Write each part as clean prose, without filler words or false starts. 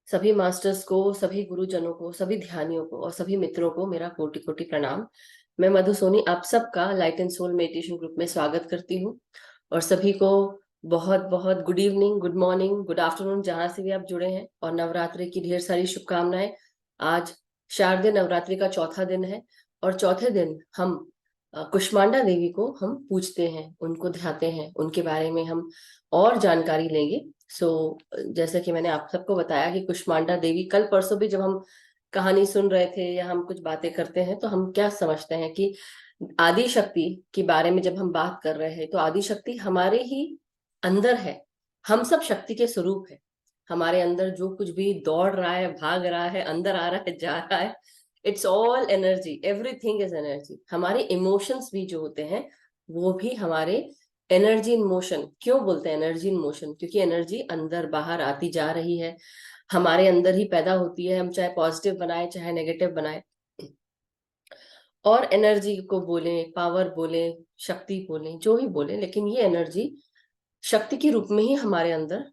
सभी मास्टर्स को, सभी गुरुजनों को, सभी ध्यानियों को और सभी मित्रों को मेरा कोटि कोटि प्रणाम। मैं मधु सोनी आप सबका light and soul meditation group में स्वागत करती हूँ और सभी को बहुत बहुत good evening, good morning, good afternoon, जहां से भी आप जुड़े हैं, और नवरात्रि की ढेर सारी शुभकामनाएं। आज शारदीय नवरात्रि का चौथा दिन है और चौथे दिन हम कुष्मांडा देवी को हम पूजते हैं, उनको ध्याते हैं, उनके बारे में हम और जानकारी लेंगे। जैसे कि मैंने आप सबको बताया कि कुष्मांडा देवी, कल परसों भी जब हम कहानी सुन रहे थे या हम कुछ बातें करते हैं तो हम क्या समझते हैं कि आदि शक्ति के बारे में जब हम बात कर रहे हैं तो आदि शक्ति हमारे ही अंदर है। हम सब शक्ति के स्वरूप है। हमारे अंदर जो कुछ भी दौड़ रहा है, भाग रहा है, अंदर आ रहा है, जा रहा है, it's all energy, everything is energy. हमारे इमोशंस भी जो होते हैं वो भी हमारे एनर्जी इन मोशन। क्यों बोलते हैं एनर्जी इन मोशन? क्योंकि एनर्जी अंदर बाहर आती जा रही है, हमारे अंदर ही पैदा होती है, हम चाहे पॉजिटिव बनाए चाहे नेगेटिव बनाए। और एनर्जी को बोले, पावर बोले, शक्ति बोले, जो ही बोले, लेकिन ये एनर्जी शक्ति के रूप में ही हमारे अंदर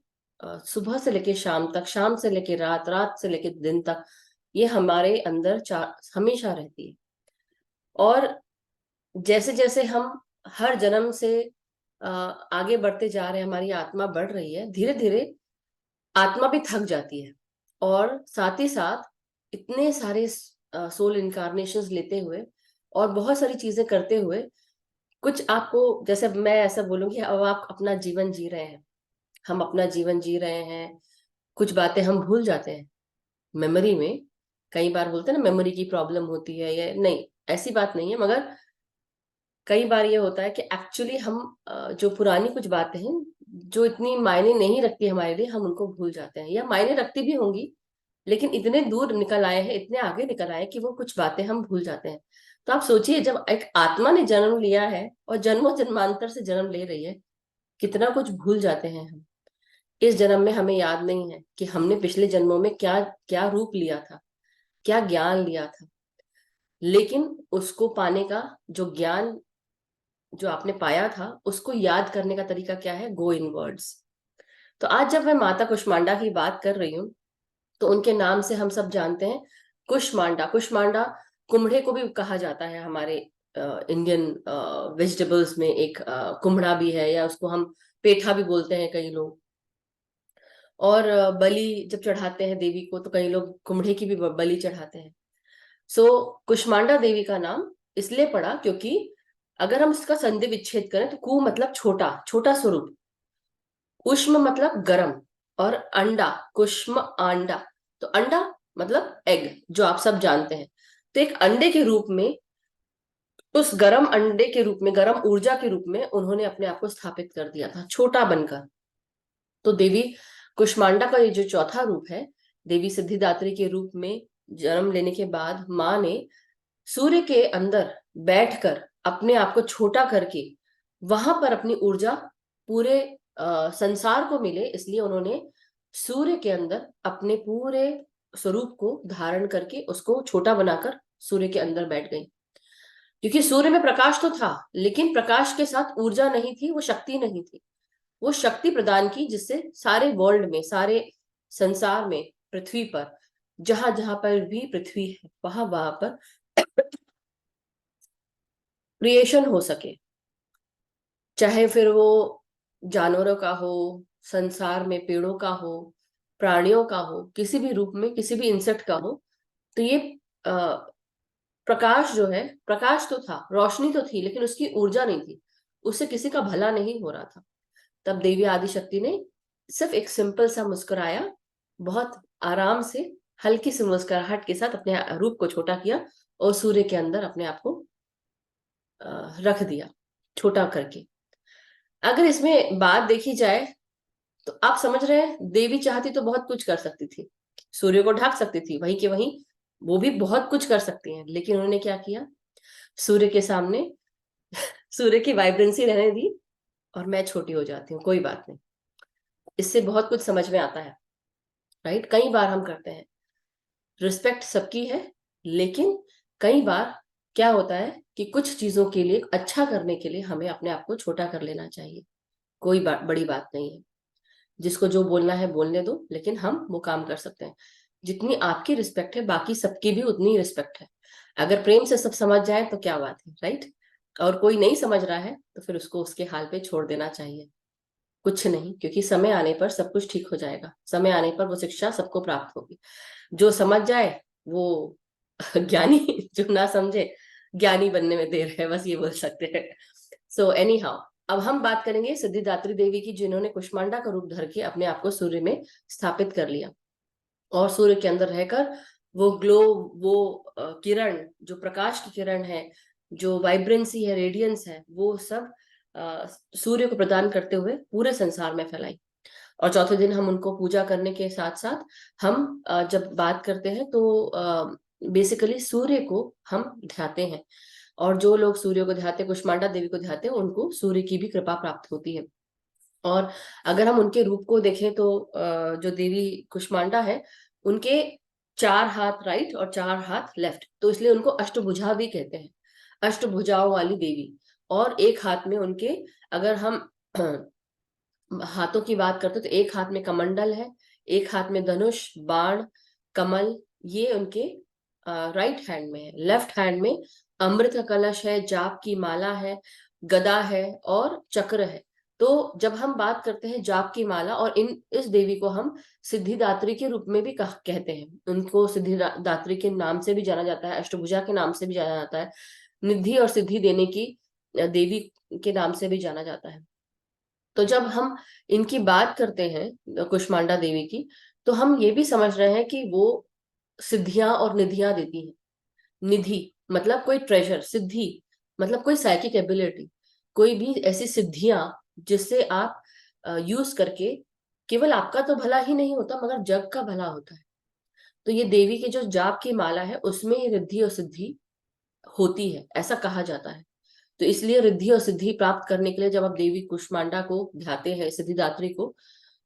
सुबह से लेके शाम तक, शाम से लेके रात, रात से लेके दिन तक ये हमारे अंदर हमेशा रहती है। और जैसे जैसे हम हर जन्म से आगे बढ़ते जा रहे हैं, हमारी आत्मा बढ़ रही है, धीरे धीरे आत्मा भी थक जाती है। और साथ ही साथ इतने सारे सोल इनकारनेशंस लेते हुए और बहुत सारी चीजें करते हुए, कुछ आपको, जैसे मैं ऐसा बोलूंगी, अब आप अपना जीवन जी रहे हैं, हम अपना जीवन जी रहे हैं, कुछ बातें हम भूल जाते हैं मेमोरी में। कई बार बोलते हैं ना मेमोरी की प्रॉब्लम होती है, या नहीं, ऐसी बात नहीं है, मगर कई बार ये होता है कि एक्चुअली हम जो पुरानी कुछ बातें हैं जो इतनी मायने नहीं रखती हमारे लिए, हम उनको भूल जाते हैं, या मायने रखती भी होंगी लेकिन इतने दूर निकल आए हैं, इतने आगे निकल आए हैं कि वो कुछ बातें हम भूल जाते हैं। तो आप सोचिए, जब एक आत्मा ने जन्म लिया है और जन्मों जन्मांतर से जन्म ले रही है, कितना कुछ भूल जाते हैं हम। इस जन्म में हमें याद नहीं है कि हमने पिछले जन्मों में क्या क्या रूप लिया था, क्या ज्ञान लिया था। लेकिन उसको पाने का, जो ज्ञान जो आपने पाया था, उसको याद करने का तरीका क्या है? Go inwards. तो आज जब मैं माता कुष्मांडा की बात कर रही हूँ तो उनके नाम से हम सब जानते हैं, कुष्मांडा। कुष्मांडा कुम्हड़े को भी कहा जाता है। हमारे इंडियन वेजिटेबल्स में एक कुम्हड़ा भी है, या उसको हम पेठा भी बोलते हैं कई लोग। और बलि जब चढ़ाते हैं देवी को तो कई लोग कुम्हड़े की भी बलि चढ़ाते हैं। कुष्मांडा देवी का नाम इसलिए पड़ा क्योंकि अगर हम इसका संधि विच्छेद करें तो कु मतलब छोटा, छोटा स्वरूप, उष्म मतलब गर्म, और अंडा, कुष्म आंडा। तो अंडा मतलब एग, जो आप सब जानते हैं। तो एक अंडे के रूप में, उस गर्म अंडे के रूप में, गर्म ऊर्जा के रूप में उन्होंने अपने आप को स्थापित कर दिया था, छोटा बनकर। तो देवी कुष्मांडा का ये जो चौथा रूप है, देवी सिद्धिदात्री के रूप में जन्म लेने के बाद माँ ने सूर्य के अंदर बैठकर अपने आप को छोटा करके वहां पर अपनी ऊर्जा पूरे संसार को मिले, इसलिए उन्होंने सूर्य के अंदर अपने पूरे स्वरूप को धारण करके उसको छोटा बनाकर सूर्य के अंदर बैठ गई। क्योंकि सूर्य में प्रकाश तो था, लेकिन प्रकाश के साथ ऊर्जा नहीं थी, वो शक्ति नहीं थी। वो शक्ति प्रदान की जिससे सारे वर्ल्ड में, सारे संसार में, पृथ्वी पर, जहां जहां पर भी पृथ्वी है, वहां वहां पर क्रिएशन हो सके। चाहे फिर वो जानवरों का हो, संसार में पेड़ों का हो, प्राणियों का हो, किसी भी रूप में, किसी भी इंसेक्ट का हो। तो ये अ, प्रकाश जो है, प्रकाश तो था, रोशनी तो थी, लेकिन उसकी ऊर्जा नहीं थी, उससे किसी का भला नहीं हो रहा था। तब देवी आदिशक्ति ने सिर्फ एक सिंपल सा मुस्कुराया, बहुत आराम से, हल्की सी मुस्कुराहट के साथ अपने रूप को छोटा किया और सूर्य के अंदर अपने आप को रख दिया, छोटा करके। अगर इसमें बात देखी जाए तो आप समझ रहे हैं, देवी चाहती तो बहुत कुछ कर सकती थी, सूर्य को ढक सकती थी, वही के वही वो भी बहुत कुछ कर सकती हैं, लेकिन उन्होंने क्या किया? सूर्य के सामने सूर्य की वाइब्रेंसी रहने दी और मैं छोटी हो जाती हूँ, कोई बात नहीं। इससे बहुत कुछ समझ में आता है, राइट? कई बार हम करते हैं, रिस्पेक्ट सबकी है, लेकिन कई बार क्या होता है कि कुछ चीजों के लिए, अच्छा करने के लिए, हमें अपने आप को छोटा कर लेना चाहिए। कोई बड़ी बात नहीं है। जिसको जो बोलना है बोलने दो, लेकिन हम वो काम कर सकते हैं। जितनी आपकी रिस्पेक्ट है, बाकी सबकी भी उतनी रिस्पेक्ट है। अगर प्रेम से सब समझ जाए तो क्या बात है, राइट? और कोई नहीं समझ रहा है तो फिर उसको उसके हाल पे छोड़ देना चाहिए। कुछ नहीं, क्योंकि समय आने पर सब कुछ ठीक हो जाएगा। समय आने पर वो शिक्षा सबको प्राप्त होगी। जो समझ जाए वो ज्ञानी, जो ना समझे ज्ञानी बनने में देर है, बस ये बोल सकते हैं। सो एनी हाउ, अब हम बात करेंगे सिद्धिदात्री देवी की, जिन्होंने कुष्मांडा का रूप धर के अपने आप को सूर्य में स्थापित कर लिया और सूर्य के अंदर रहकर वो ग्लो, वो किरण, जो प्रकाश की किरण है, जो वाइब्रेंसी है, रेडियंस है, वो सब सूर्य को प्रदान करते हुए पूरे संसार में फैलाई। और चौथे दिन हम उनको पूजा करने के साथ साथ हम जब बात करते हैं तो बेसिकली सूर्य को हम ध्याते हैं। और जो लोग सूर्य को ध्याते, कुष्मांडा देवी को ध्याते हैं, उनको सूर्य की भी कृपा प्राप्त होती है। और अगर हम उनके रूप को देखें तो जो देवी कुष्मांडा है, उनके 4 हाथ राइट और 4 हाथ लेफ्ट, तो इसलिए उनको अष्टभुजा भी कहते हैं, अष्टभुजाओं वाली देवी। और एक हाथ में उनके, अगर हम हाथों की बात करते तो एक हाथ में कमंडल है, एक हाथ में धनुष, बाण, कमल, ये उनके राइट हैंड में है। लेफ्ट हैंड में अमृत का कलश है, जाप की माला है, गदा है और चक्र है। तो जब हम बात करते हैं जाप की माला, और इस देवी को हम सिद्धिदात्री के रूप में भी कहते हैं। उनको सिद्धिदात्री के नाम से भी जाना जाता है, अष्टभुजा के नाम से भी जाना जाता है, निधि और सिद्धि देने की देवी के नाम से भी जाना जाता है। तो जब हम इनकी बात करते हैं कुष्मांडा देवी की, तो हम ये भी समझ रहे हैं कि वो सिद्धियां और निधियां देती हैं। निधि मतलब कोई ट्रेजर, सिद्धि मतलब कोई साइकिक एबिलिटी, कोई भी ऐसी सिद्धियां जिससे आप यूज करके केवल आपका तो भला ही नहीं होता मगर जग का भला होता है। तो ये देवी के जो जाप की माला है उसमें ये रिद्धि और सिद्धि होती है, ऐसा कहा जाता है। तो इसलिए रिद्धि और सिद्धि प्राप्त करने के लिए जब आप देवी कुष्मांडा को ध्याते हैं, सिद्धिदात्री को,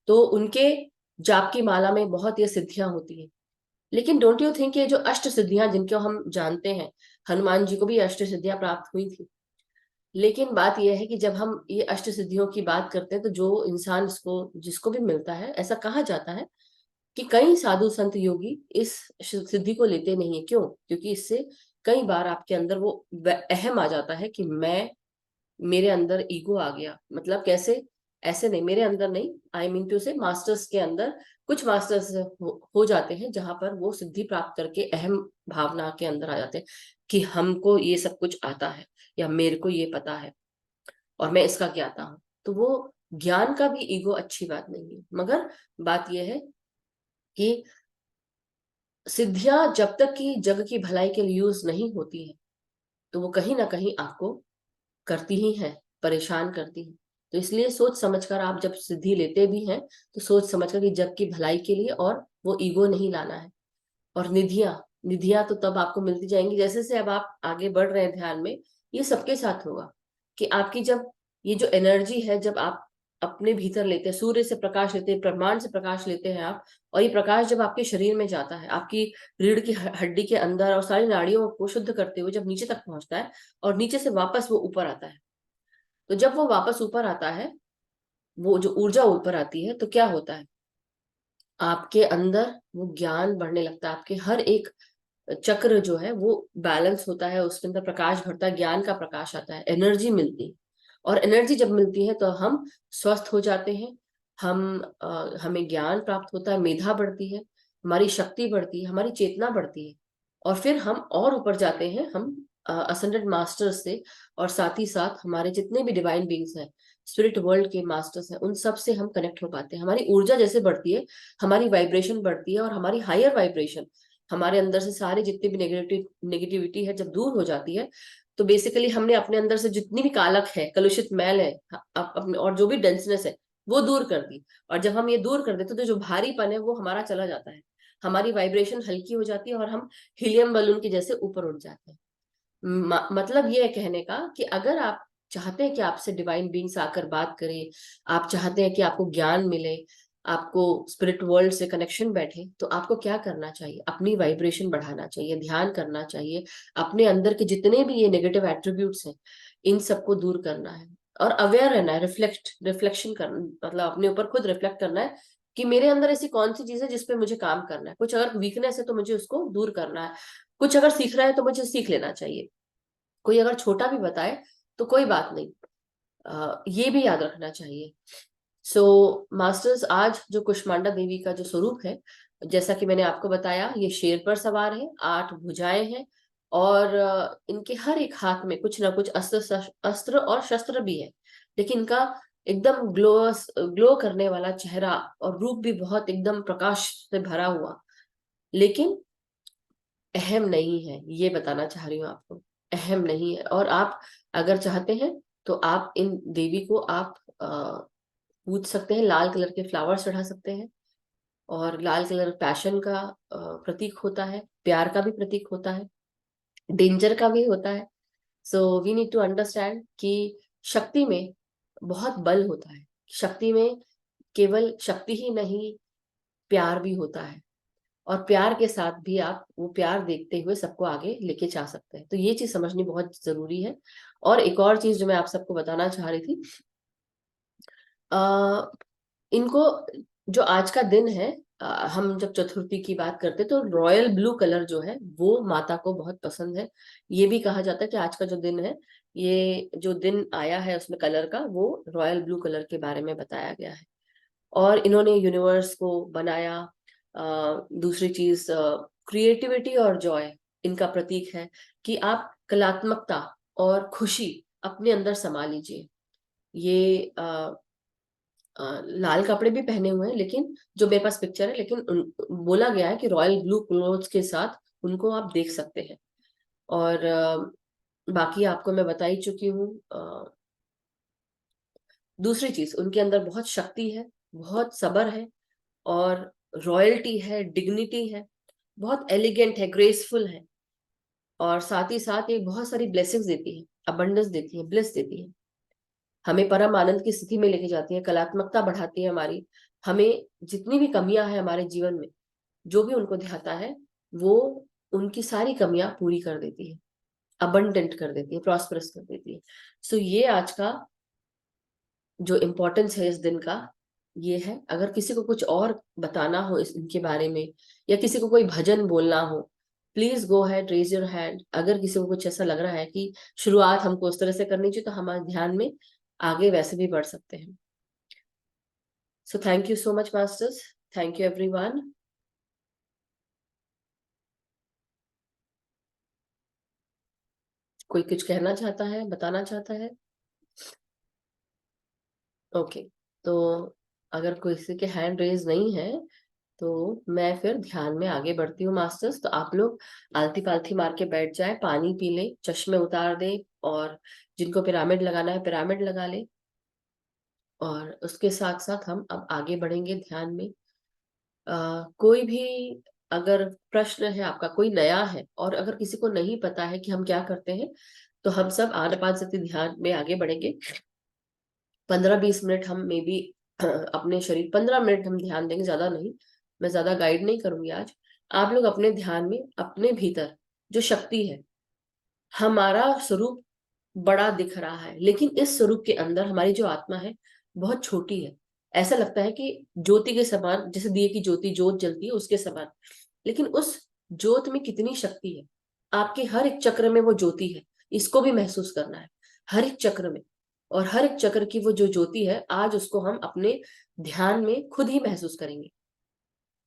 तो उनके जाप की माला में बहुत ये सिद्धियां होती हैं। लेकिन डोंट यू थिंक ये जो अष्ट सिद्धियां जिनको हम जानते हैं, हनुमान जी को भी अष्ट सिद्धियां प्राप्त हुई थी। लेकिन बात यह है कि जब हम ये अष्ट सिद्धियों की बात करते हैं तो जो इंसान इसको जिसको भी मिलता है, ऐसा कहा जाता है कि कई साधु संत योगी इस सिद्धि को लेते नहीं है। क्यों? क्योंकि इससे कई बार आपके अंदर वो अहम आ जाता है कि मैं, मेरे अंदर ईगो आ गया। मतलब कैसे? ऐसे नहीं, मेरे अंदर नहीं, आई मीन टू से मास्टर्स के अंदर, कुछ मास्टर्स हो जाते हैं जहां पर वो सिद्धि प्राप्त करके अहम भावना के अंदर आ जाते हैं कि हमको ये सब कुछ आता है या मेरे को ये पता है और मैं इसका ज्ञाता हूँ। तो वो ज्ञान का भी ईगो अच्छी बात नहीं है, मगर बात यह है कि सिद्धियां जब तक कि जग की भलाई के लिए यूज नहीं होती है तो वो कहीं ना कहीं आपको करती ही है, परेशान करती है। तो इसलिए सोच समझकर आप जब सिद्धि लेते भी हैं तो सोच समझकर कि जग की भलाई के लिए, और वो ईगो नहीं लाना है। और निधियां, निधियां तो तब आपको मिलती जाएंगी जैसे से अब आप आगे बढ़ रहे हैं ध्यान में। ये सबके साथ होगा कि आपकी जब ये जो एनर्जी है, जब आप अपने भीतर लेते हैं, सूर्य से प्रकाश लेते हैं, ब्रह्मांड से प्रकाश लेते हैं आप, और ये प्रकाश जब आपके शरीर में जाता है, आपकी रीढ़ की हड्डी के अंदर और सारी नाड़ियों को शुद्ध करते हुए जब नीचे तक पहुंचता है और नीचे से वापस वो ऊपर आता है, तो जब वो वापस ऊपर आता है, वो जो ऊर्जा ऊपर आती है, तो क्या होता है? आपके अंदर वो ज्ञान बढ़ने लगता है। आपके हर एक चक्र जो है वो बैलेंस होता है, उसके अंदर प्रकाश भरता है, ज्ञान का प्रकाश आता है, एनर्जी मिलती है। और एनर्जी जब मिलती है तो हम स्वस्थ हो जाते हैं। हमें ज्ञान प्राप्त होता है, मेधा बढ़ती है, हमारी शक्ति बढ़ती है, हमारी चेतना बढ़ती है। और फिर हम और ऊपर जाते हैं, हम असेंडेड मास्टर्स से, और साथ ही साथ हमारे जितने भी डिवाइन बींग्स हैं, स्पिरिट वर्ल्ड के मास्टर्स हैं, उन सब से हम कनेक्ट हो पाते हैं। हमारी ऊर्जा जैसे बढ़ती है, हमारी वाइब्रेशन बढ़ती है, और हमारी हायर वाइब्रेशन, हमारे अंदर से सारी जितनी भी नेगेटिविटी है जब दूर हो जाती है, तो बेसिकली हमने अपने अंदर से जितनी भी कालक है, कलुषित मैल है, अपने और जो भी डेंसनेस है वो दूर कर दी। और जब हम ये दूर कर देते तो जो भारीपन है वो हमारा चला जाता है, हमारी वाइब्रेशन हल्की हो जाती है और हम हीलियम बलून के जैसे ऊपर उठ जाते हैं। मतलब ये है कहने का कि अगर आप चाहते हैं कि आपसे डिवाइन बींग्स आकर बात करें, आप चाहते हैं कि आपको ज्ञान मिले, आपको स्पिरिट वर्ल्ड से कनेक्शन बैठे, तो आपको क्या करना चाहिए? अपनी वाइब्रेशन बढ़ाना चाहिए, ध्यान करना चाहिए, अपने अंदर के जितने भी ये नेगेटिव एट्रीब्यूट्स हैं इन सबको दूर करना है। और अवेयर रहना है, रिफ्लेक्शन करना, मतलब अपने ऊपर खुद रिफ्लेक्ट करना है कि मेरे अंदर ऐसी कौन सी चीज है जिसपे मुझे काम करना है। कुछ अगर वीकनेस है तो मुझे उसको दूर करना है, कुछ अगर सीखना है तो मुझे सीख लेना चाहिए। कोई अगर छोटा भी बताए तो कोई बात नहीं, ये भी याद रखना चाहिए। सो मास्टर्स, आज जो कुष्मांडा देवी का जो स्वरूप है, जैसा कि मैंने आपको बताया, ये शेर पर सवार है, 8 भुजाएं हैं, और इनके हर एक हाथ में कुछ ना कुछ अस्त्र और शस्त्र भी है। लेकिन इनका एकदम ग्लो करने वाला चेहरा और रूप भी बहुत एकदम प्रकाश से भरा हुआ, लेकिन अहम नहीं है, ये बताना चाह रही हूँ आपको। अहम नहीं है। और आप अगर चाहते हैं तो आप इन देवी को आप पूज सकते हैं, लाल कलर के फ्लावर्स चढ़ा सकते हैं। और लाल कलर पैशन का प्रतीक होता है, प्यार का भी प्रतीक होता है, डेंजर का भी होता है। So we need to understand कि शक्ति में बहुत बल होता है, शक्ति में केवल शक्ति ही नहीं, प्यार भी होता है। और प्यार के साथ भी आप वो प्यार देखते हुए सबको आगे लेके जा सकते हैं। तो ये चीज समझनी बहुत जरूरी है। और एक और चीज जो मैं आप सबको बताना चाह रही थी, आ, इनको जो आज का दिन है, हम जब चतुर्थी की बात करते हैं तो रॉयल ब्लू कलर जो है वो माता को बहुत पसंद है। ये भी कहा जाता है कि आज का जो दिन है, ये जो दिन आया है उसमें कलर का, वो रॉयल ब्लू कलर के बारे में बताया गया है। और इन्होंने यूनिवर्स को बनाया। दूसरी चीज, क्रिएटिविटी और जॉय इनका प्रतीक है कि आप कलात्मकता और खुशी अपने अंदर समा लीजिए। ये लाल कपड़े भी पहने हुए हैं, लेकिन जो मेरे पास पिक्चर है, लेकिन बोला गया है कि रॉयल ब्लू क्लोथ्स के साथ उनको आप देख सकते हैं। और बाकी आपको मैं बता ही चुकी हूँ। दूसरी चीज, उनके अंदर बहुत शक्ति है, बहुत सब्र है, और रॉयल्टी है, डिग्निटी है, बहुत एलिगेंट है, ग्रेसफुल है। और साथ ही साथ ये बहुत सारी ब्लेसिंग्स देती है, अबंडेंस देती है, ब्लिस देती है, हमें परम आनंद की स्थिति में लेके जाती है, कलात्मकता बढ़ाती है हमारी। हमें जितनी भी कमियां हैं हमारे जीवन में, जो भी उनको दिखाता है, वो उनकी सारी कमियां पूरी कर देती है, अबंडेंट कर देती है, प्रॉस्परस कर देती है। सो ये आज का जो इम्पोर्टेंस है इस दिन का, ये है। अगर किसी को कुछ और बताना हो इनके बारे में, या किसी को कोई भजन बोलना हो, please go ahead, raise your hand. अगर किसी को कुछ ऐसा लग रहा है कि शुरुआत हमको उस तरह से करनी चाहिए, तो हमारे ध्यान में आगे वैसे भी बढ़ सकते हैं। So thank you so much masters, thank you everyone. कोई कुछ कहना चाहता है, बताना चाहता है? ओके, तो अगर किसी के हैंड रेज नहीं है तो मैं फिर ध्यान में आगे बढ़ती हूँ मास्टर्स। तो आप लोग आलती पालथी मार के बैठ जाए, पानी पी ले, चश्मे उतार दे, और जिनको पिरामिड लगाना है पिरामिड लगा ले। और उसके साथ साथ हम अब आगे बढ़ेंगे ध्यान में। कोई भी अगर प्रश्न है आपका, कोई नया है, और अगर किसी को नहीं पता है कि हम क्या करते हैं, तो हम सब आनापानसती ध्यान में आगे बढ़ेंगे। 15-20 मिनट हम मे बी अपने शरीर, 15 मिनट हम ध्यान देंगे, ज्यादा नहीं। मैं ज्यादा गाइड नहीं करूंगी आज। आप लोग अपने ध्यान में अपने भीतर जो शक्ति है, हमारा स्वरूप बड़ा दिख रहा है, लेकिन इस स्वरूप के अंदर हमारी जो आत्मा है बहुत छोटी है। ऐसा लगता है कि ज्योति के समान, जैसे दिए की ज्योति, जोत जलती है उसके समान, लेकिन उस ज्योत में कितनी शक्ति है। आपके हर एक चक्र में वो ज्योति है, इसको भी महसूस करना है, हर एक चक्र में। और हर एक चक्र की वो जो ज्योति है, आज उसको हम अपने ध्यान में खुद ही महसूस करेंगे।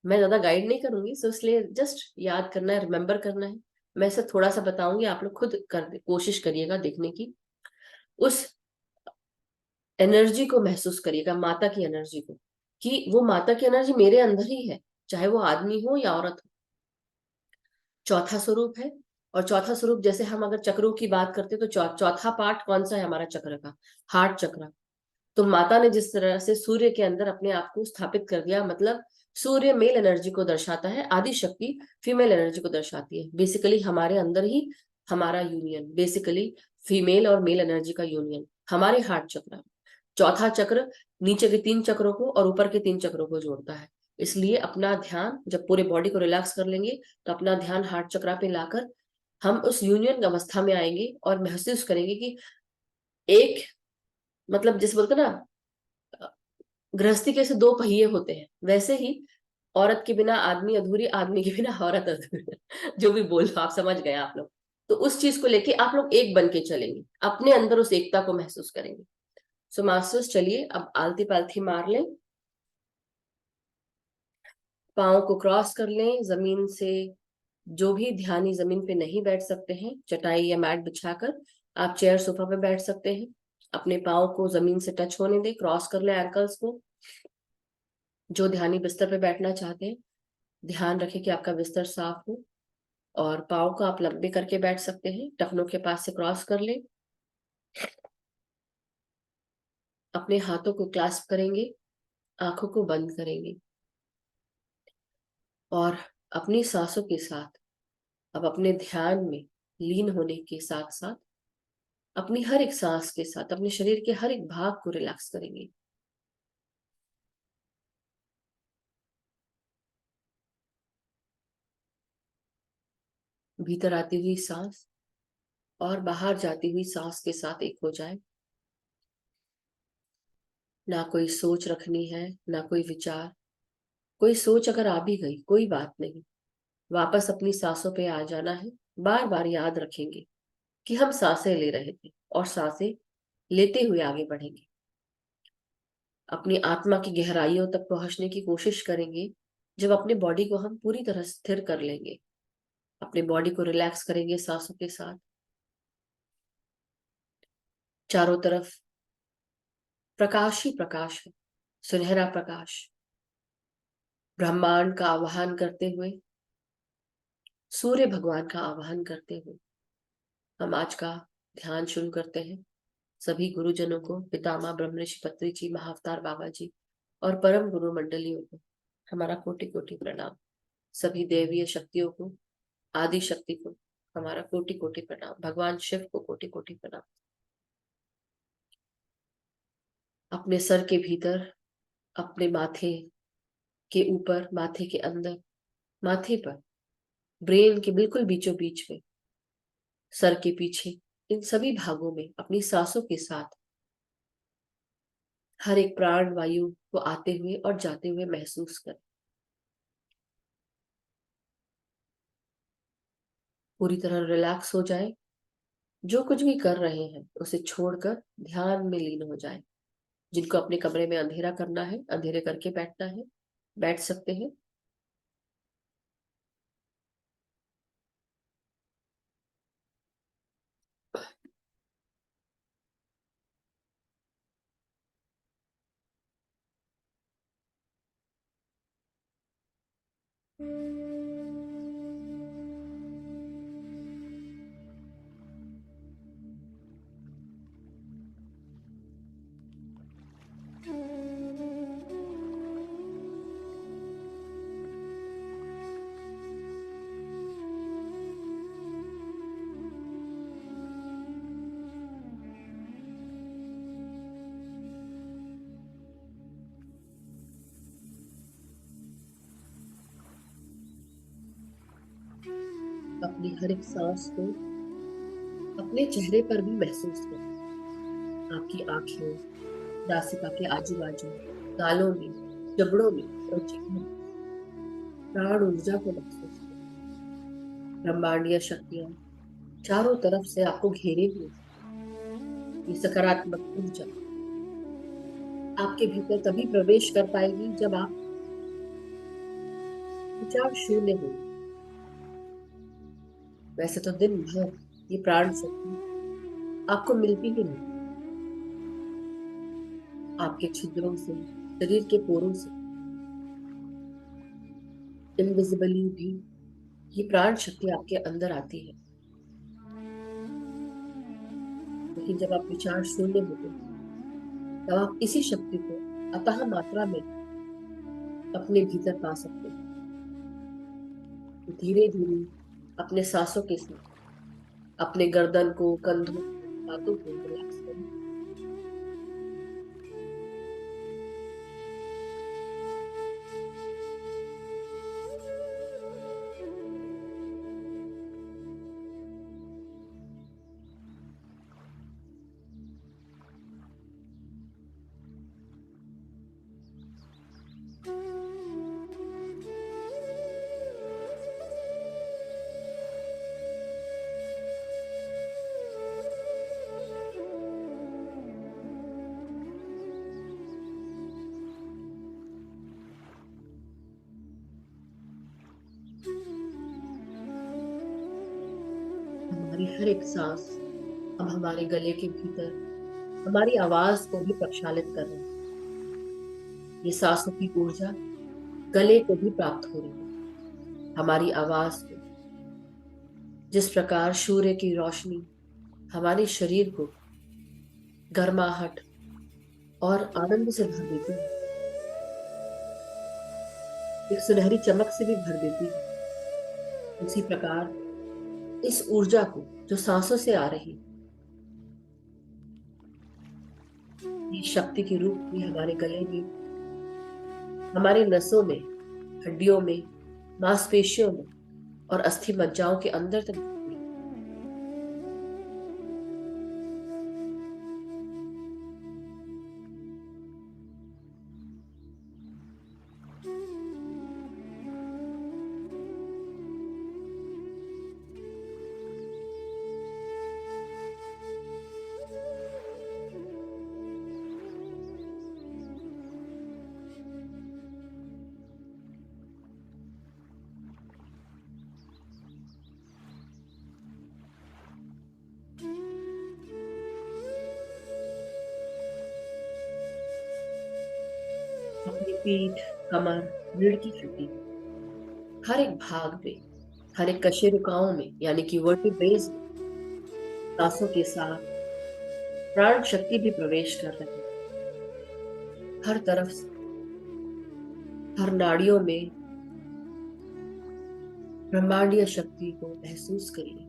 मैं ज्यादा गाइड नहीं करूंगी, सो इसलिए जस्ट याद करना है, रिमेम्बर करना है। मैं इसे थोड़ा सा बताऊंगी, आप लोग खुद कोशिश करिएगा देखने की। उस एनर्जी को महसूस करिएगा, माता की एनर्जी को, कि वो माता की एनर्जी मेरे अंदर ही है, चाहे वो आदमी हो या औरत हो। चौथा स्वरूप है। और चौथा स्वरूप, जैसे हम अगर चक्रों की बात करते हैं, तो चौथा पार्ट कौन सा है हमारा चक्र का? हार्ट चक्र। तो माता ने जिस तरह से सूर्य के अंदर अपने आप को स्थापित कर दिया, मतलब सूर्य मेल एनर्जी को दर्शाता है, आदि शक्ति फीमेल एनर्जी को दर्शाती है। बेसिकली हमारे अंदर ही हमारा यूनियन, बेसिकली फीमेल और मेल एनर्जी का यूनियन हमारे हार्ट चक्र। चौथा चक्र नीचे के 3 चक्रों को और ऊपर के 3 चक्रों को जोड़ता है। इसलिए अपना ध्यान जब पूरे बॉडी को रिलैक्स कर लेंगे, तो अपना ध्यान हार्ट चक्र पे लाकर हम उस यूनियन अवस्था में आएंगे और महसूस करेंगे कि एक मतलब जैसे बोलते ना, गृहस्थी के ऐसे दो पहिए होते हैं, वैसे ही औरत के बिना आदमी अधूरी, आदमी के बिना औरत अधूरी। जो भी बोल आप समझ गए आप लोग। तो उस चीज को लेके आप लोग एक बन के चलेंगे, अपने अंदर उस एकता को महसूस करेंगे। सो मास्टर्स, चलिए अब आलती पालथी मार लें, पाँव को क्रॉस कर लें जमीन से। जो भी ध्यानी जमीन पे नहीं बैठ सकते हैं, चटाई या मैट बिछाकर आप चेयर सोफा पे बैठ सकते हैं। अपने पाँव को जमीन से टच होने दें, क्रॉस कर लें एंकल्स को। जो ध्यानी बिस्तर पे बैठना चाहते हैं, ध्यान रखें कि आपका बिस्तर साफ हो। और पाँव को आप लंबे करके बैठ सकते हैं, टखनों के पास से क्रॉस कर लें। अपने हाथों को क्लास्प करेंगे, आंखों को बंद करेंगे और अपनी सांसों के साथ अब अपने ध्यान में लीन होने के साथ साथ अपनी हर एक सांस के साथ अपने शरीर के हर एक भाग को रिलैक्स करेंगे। भीतर आती हुई सांस और बाहर जाती हुई सांस के साथ एक हो जाए। ना कोई सोच रखनी है, ना कोई विचार। कोई सोच अगर आ भी गई कोई बात नहीं, वापस अपनी सांसों पे आ जाना है। बार बार याद रखेंगे कि हम सांसें ले रहे थे और सांसें लेते हुए आगे बढ़ेंगे। अपनी आत्मा की गहराइयों तक पहुंचने की कोशिश करेंगे जब अपने बॉडी को हम पूरी तरह स्थिर कर लेंगे। अपने बॉडी को रिलैक्स करेंगे सांसों के साथ। चारों तरफ प्रकाश ही प्रकाश है, सुनहरा प्रकाश। ब्रह्मांड का आवाहन करते हुए, सूर्य भगवान का आवाहन करते हुए हम आज का ध्यान शुरू करते हैं। सभी गुरुजनों को, पितामह ब्रह्म ऋषि पत्री जी, महाअवतार बाबा जी और परम गुरु मंडलियों को हमारा कोटि कोटि प्रणाम। सभी देवीय शक्तियों को, आदि शक्ति को हमारा कोटि कोटि प्रणाम। भगवान शिव को कोटि कोटि प्रणाम। अपने सर के भीतर, अपने माथे के ऊपर, माथे के अंदर, माथे पर, ब्रेन के बिल्कुल बीचों बीच में, सर के पीछे, इन सभी भागों में अपनी सांसों के साथ हर एक प्राण वायु को आते हुए और जाते हुए महसूस करें। पूरी तरह रिलैक्स हो जाए। जो कुछ भी कर रहे हैं उसे छोड़कर ध्यान में लीन हो जाए। जिनको अपने कमरे में अंधेरा करना है, अंधेरे करके बैठना है, बैठ सकते हैं। अपनी हर एक सांस को अपने चेहरे पर भी महसूस करें। आपकी आंखें, नासिका के आजू बाजू, गालों में, जबड़ों में और जीभ में प्राण ऊर्जा को महसूस करें। ब्रह्मांडीय शक्तियां चारों तरफ से आपको घेरे हुए हैं। ये सकारात्मक ऊर्जा आपके भीतर तभी प्रवेश कर पाएगी जब आप विचार शून्य होंगे। वैसे तो दिन भर ये प्राण शक्ति आपको मिलती ही नहीं। आपके छिद्रों से, शरीर के पोरों से, इनविजिबली भी ये प्राण शक्ति आपके अंदर आती है। लेकिन जब आप विचार शून्य होते हैं, तब आप इसी शक्ति को अतः मात्रा में अपने भीतर पा सकते हैं। धीरे धीरे अपने सांसों के साथ अपने गर्दन को, कंधों को, हाथों को रिलैक्स करें। हमारी हर एक सांस अब हमारे गले के भीतर हमारी आवाज को भी प्रक्षालित कर रही है। ये सांसों की ऊर्जा गले को भी प्राप्त हो रही है, हमारी आवाज को। जिस प्रकार सूर्य की रोशनी हमारे शरीर को गर्माहट और आनंद से भर देती है, एक सुनहरी चमक से भी भर देती है, उसी प्रकार इस ऊर्जा को जो सांसों से आ रही ये शक्ति के रूप में हमारे गले में, हमारे नसों में, हड्डियों में, मांसपेशियों में और अस्थि मज्जाओं के अंदर तक जाती है। अपनी पीठ, कमर, रीढ़ की हड्डी, हर एक भाग में, हर एक कशेरुकाओं में यानी कि वर्टिब्रेज में सांसों के साथ प्राण शक्ति भी प्रवेश कर रही है। हर तरफ से, हर नाड़ियों में ब्रह्मांडीय शक्ति को महसूस करिए।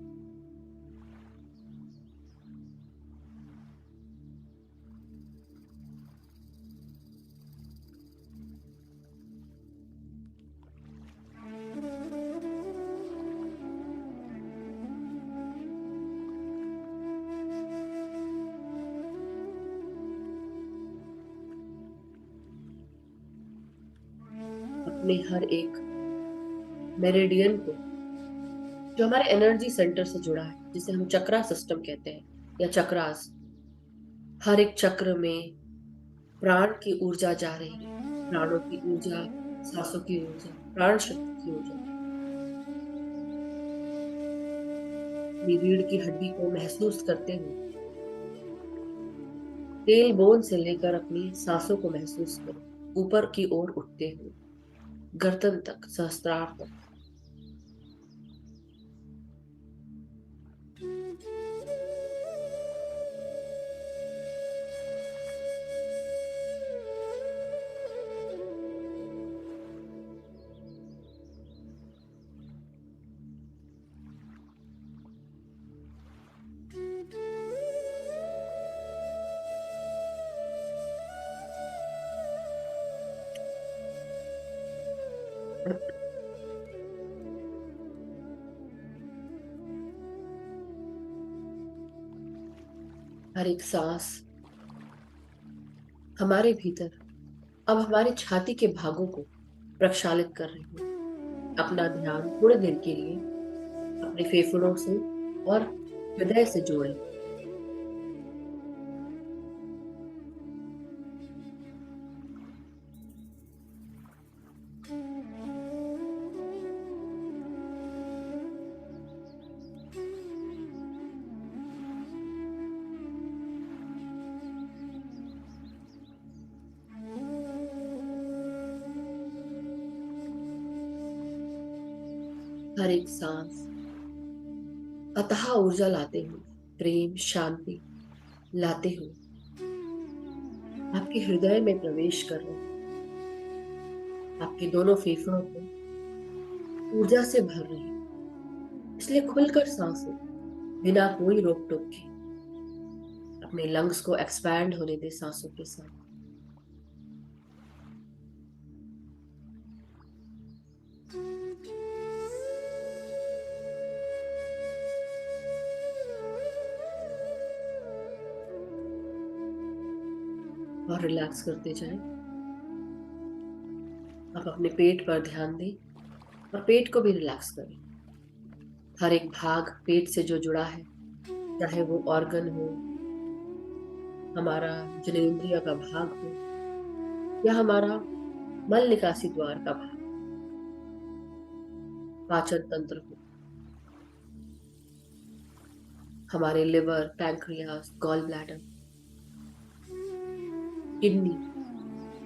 अपने हर एक मेरिडियन को जो हमारे एनर्जी सेंटर से जुड़ा है, जिसे हम चक्रा सिस्टम कहते हैं या चक्रास, हर एक चक्र में प्राण की ऊर्जा जा रही है। प्राणों की ऊर्जा, सांसों की ऊर्जा, प्राण शक्ति की ऊर्जा अपनी रीढ़ की हड्डी को महसूस करते हुए टेल बोन से लेकर अपनी सांसों को महसूस करो, ऊपर की ओर उठते हुए गर्दन तक, सहस्त्रार तक। हर एक सांस हमारे भीतर अब हमारे छाती के भागों को प्रक्षालित कर रही है। अपना ध्यान थोड़ी देर के लिए अपने फेफड़ों से और हृदय से जोड़ें। हर एक सांस अथाह ऊर्जा लाते हुए, प्रेम, शांति लाते हुए आपके हृदय में प्रवेश कर रहे हैं, आपके दोनों फेफड़ों को ऊर्जा से भर रही है। इसलिए खुलकर सांस लें, बिना कोई रोक टोक के। अपने लंग्स को एक्सपैंड होने दे सांसों के साथ। और रिलैक्स करते जाएं। आप अपने पेट पर ध्यान दें और पेट को भी रिलैक्स करें। हर एक भाग पेट से जो जुड़ा है, चाहे वो ऑर्गन हो, हमारा जननेंद्रिय का भाग हो या हमारा मल निकासी द्वार का भाग, पाचन तंत्र हो, हमारे liver, pancreas, gall bladder, kidney,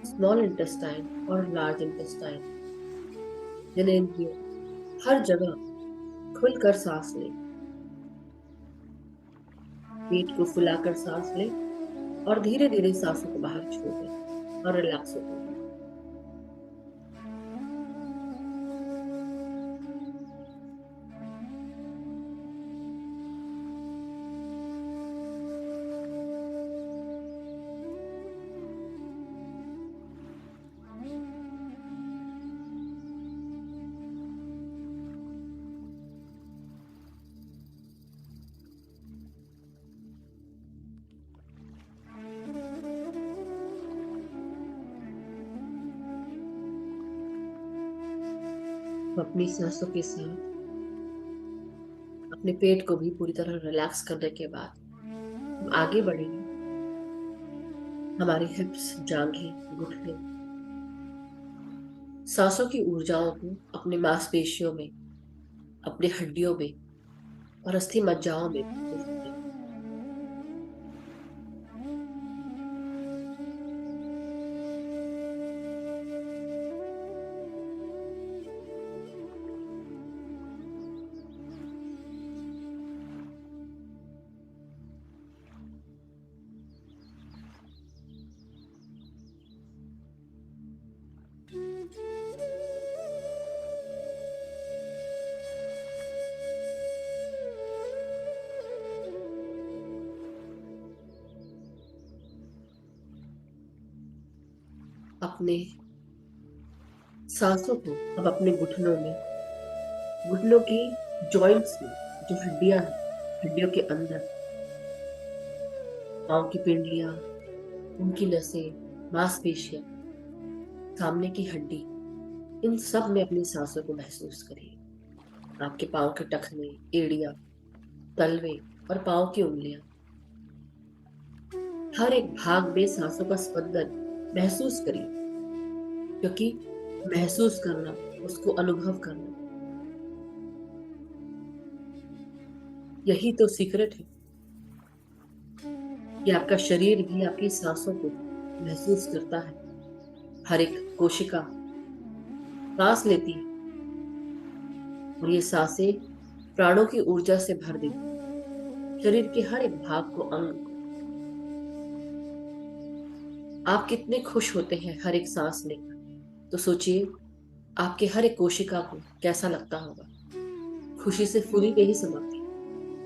small intestine और लार्ज इंटेस्टाइन, जननेंद्रिय, हर जगह खुलकर सांस ले। पेट को फुलाकर सांस ले और धीरे धीरे सांसों को बाहर छोड़ दे और रिलैक्स होकर दे। तो अपनी सांसों के साथ अपने पेट को भी पूरी तरह रिलैक्स करने के बाद हम आगे बढ़ेंगे। हमारी हिप्स, जांघें, घुटने, सांसों की ऊर्जाओं को अपने मांसपेशियों में, अपनी हड्डियों में और अस्थि मज्जाओं में महसूस करें। अपने सांसों को अब अपने घुटनों में, घुटनों की जॉइंट्स में, जो हड्डियां हैं, हड्डियों के अंदर, पाँव की पिंडलियां, उनकी नसें, मांसपेशियां, सामने की हड्डी, इन सब में अपनी सांसों को महसूस करिए। आपके पाँव के टखने, एड़ियां, तलवे और पाँव की उंगलियां, हर एक भाग में सांसों का स्पंदन महसूस करिए, क्योंकि महसूस करना, उसको अनुभव करना, यही तो सीक्रेट है कि आपका शरीर भी आपकी सांसों को महसूस करता है। हर एक कोशिका सांस लेती है और ये सांसें प्राणों की ऊर्जा से भर देती है शरीर के हर एक भाग को, अंग को। आप कितने खुश होते हैं हर एक सांस लेकर, तो सोचिए आपके हर एक कोशिका को कैसा लगता होगा। खुशी से फूली नहीं समाती,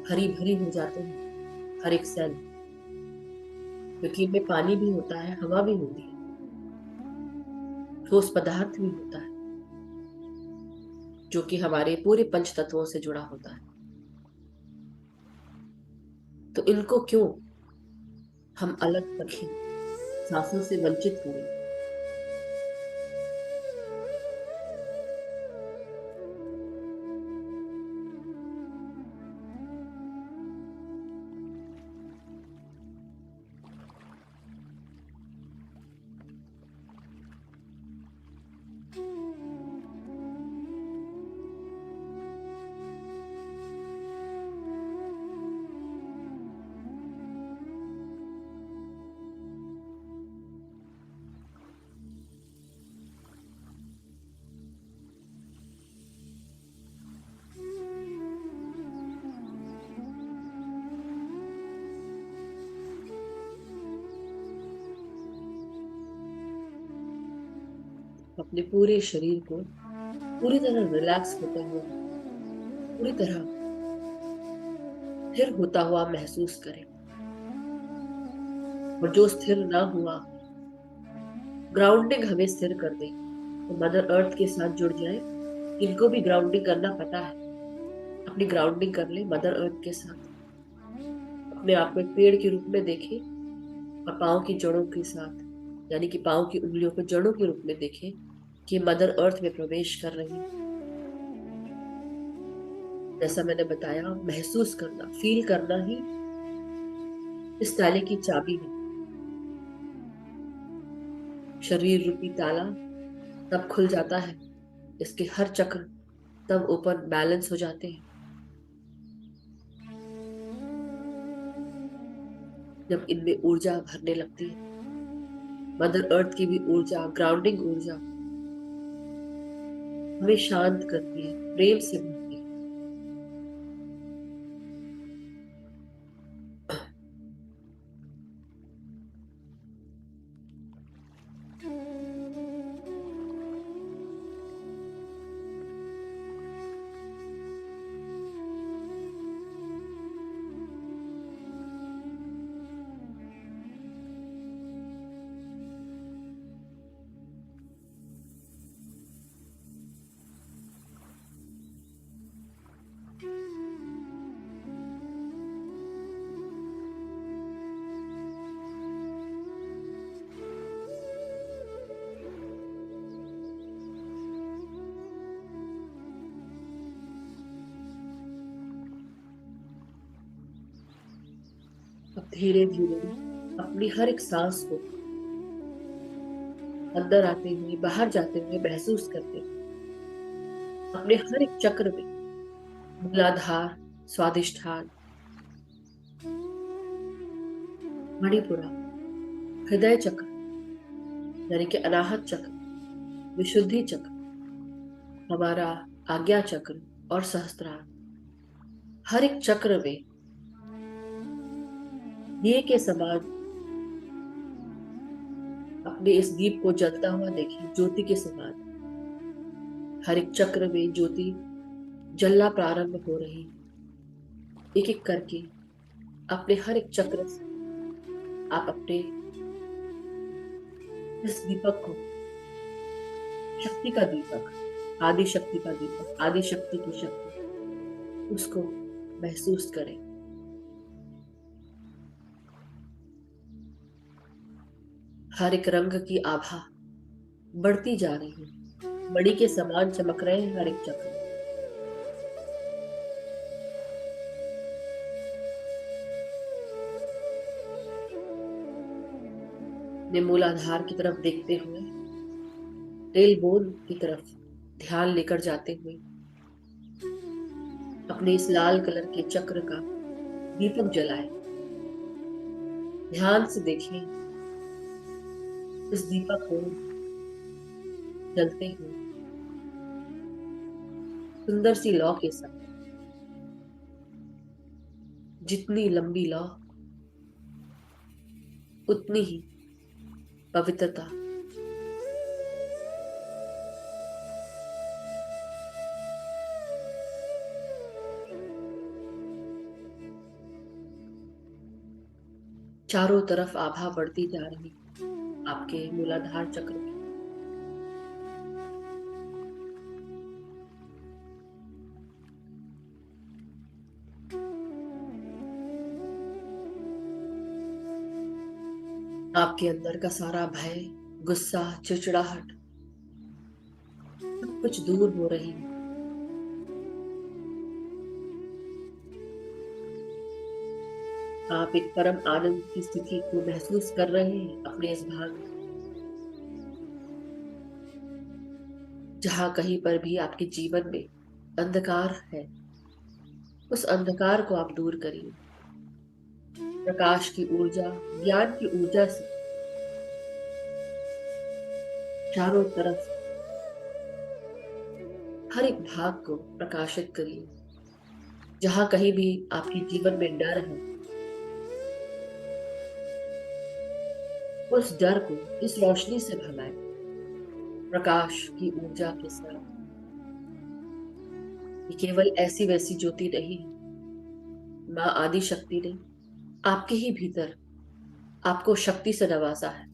हरी भरी हो जाते हैं हर एक सेल, क्योंकि इनमें पानी भी होता है, हवा भी होती है, ठोस पदार्थ भी होता है, जो कि हमारे पूरे पंच तत्वों से जुड़ा होता है। तो इनको क्यों हम अलग रखें, सांसों से वंचित करें। अपने पूरे शरीर को पूरी तरह रिलैक्स होता हुआ, पूरी तरह स्थिर होता हुआ महसूस करें। और जो स्थिर ना हुआ, ग्राउंडिंग हमें स्थिर कर दे, तो मदर अर्थ के साथ जुड़ जाए। इनको भी ग्राउंडिंग करना पता है, अपनी ग्राउंडिंग कर ले मदर अर्थ के साथ। अपने आप को एक पेड़ के रूप में देखे और पाँव की जड़ों के साथ, यानी कि पाँव की उंगलियों को जड़ों के रूप में देखे कि मदर अर्थ में प्रवेश कर रही है। जैसा मैंने बताया, महसूस करना, फील करना ही इस ताले की चाबी है। शरीर रूपी ताला तब खुल जाता है, इसके हर चक्र तब ऊपर बैलेंस हो जाते हैं। जब इनमें ऊर्जा भरने लगती है, मदर अर्थ की भी ऊर्जा, ग्राउंडिंग ऊर्जा हमें शांत करती है, प्रेम से भरती है। अब धीरे धीरे अपनी हर एक सांस को अंदर आते हुए, बाहर जाते हुए महसूस करते हैं। अपने हर एक चक्र में मूलाधार, स्वादिष्ठान, मणिपुरा, हृदय चक्र यानी कि अनाहत चक्र, विशुद्धि चक्र, हमारा आज्ञा चक्र और सहस्त्रार, हर एक चक्र में दिए के समान अपने इस दीप को जलता हुआ देखिए, ज्योति के समान। हर एक चक्र में ज्योति जलना प्रारंभ हो रही, एक एक करके अपने हर एक चक्र से आप अपने इस दीपक को, शक्ति का दीपक, आदि शक्ति का दीपक, आदि शक्ति की शक्ति, उसको महसूस करें। हर एक रंग की आभा बढ़ती जा रही है, मणि के समान चमक रहे हैं हर एक चक्र। अपने मूलाधार की तरफ देखते हुए, टेलबोन की तरफ ध्यान लेकर जाते हुए, अपने इस लाल कलर के चक्र का दीपक जलाएं। ध्यान से देखें इस दीपक को जलते हुए, सुंदर सी लौ के साथ। जितनी लंबी लौ, उतनी ही पवित्रता। चारों तरफ आभा बढ़ती जा रही आपके मूलाधार चक्र की। आपके अंदर का सारा भय, गुस्सा, चिड़चिड़ाहट सब कुछ दूर हो रही है। आप एक परम आनंद की स्थिति को महसूस कर रहे हैं अपने इस भाग में। जहां कहीं पर भी आपके जीवन में अंधकार है, उस अंधकार को आप दूर करिए। प्रकाश की ऊर्जा, ज्ञान की ऊर्जा से चारों तरफ हर एक भाग को प्रकाशित करिए। जहां कहीं भी आपके जीवन में डर है, उस डर को इस रोशनी से भगाएं, प्रकाश की ऊर्जा के साथ। ये केवल ऐसी वैसी ज्योति नहीं है। माँ आदि शक्ति ने आपके ही भीतर आपको शक्ति से नवाजा है।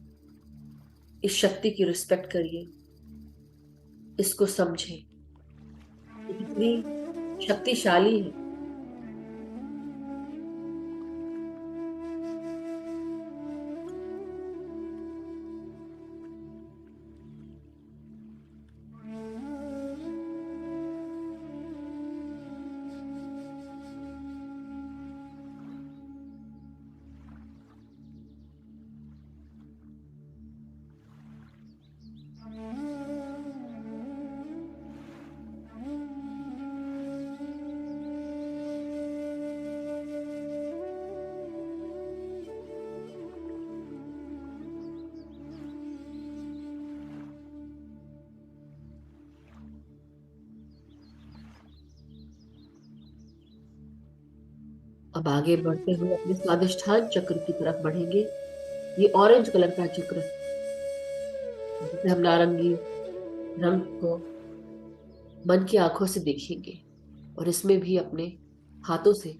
इस शक्ति की रिस्पेक्ट करिए, इसको समझें, ये कितनी शक्तिशाली है। अब आगे बढ़ते हुए अपने स्वादिष्ठान चक्र की तरफ बढ़ेंगे। ये ऑरेंज कलर का चक्र है, जिसे हम नारंगी रंग को मन की आंखों से देखेंगे और इसमें भी अपने हाथों से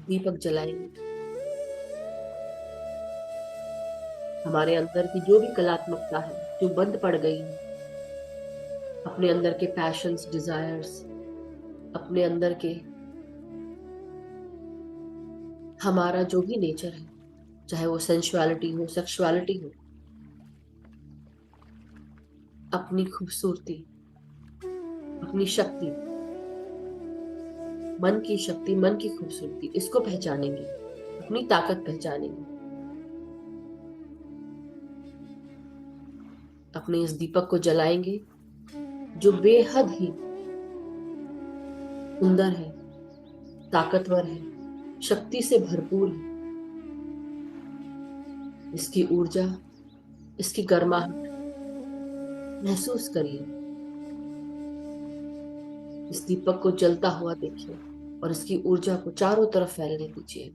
दीपक जलाएंगे। हमारे अंदर की जो भी कलात्मकता है, जो बंद पड़ गई है, अपने अंदर के पैशंस, डिजायर्स, अपने अंदर के हमारा जो भी नेचर है, चाहे वो सेंसुअलिटी हो, सेक्सुअलिटी हो, अपनी खूबसूरती, अपनी शक्ति, मन की शक्ति, मन की खूबसूरती, इसको पहचानेंगे, अपनी ताकत पहचानेंगे। अपने इस दीपक को जलाएंगे जो बेहद ही सुंदर है, ताकतवर है, शक्ति से भरपूर है। इसकी ऊर्जा, इसकी गर्माहट महसूस करिए। इस दीपक को जलता हुआ देखिए और इसकी ऊर्जा को चारों तरफ फैलने दीजिए।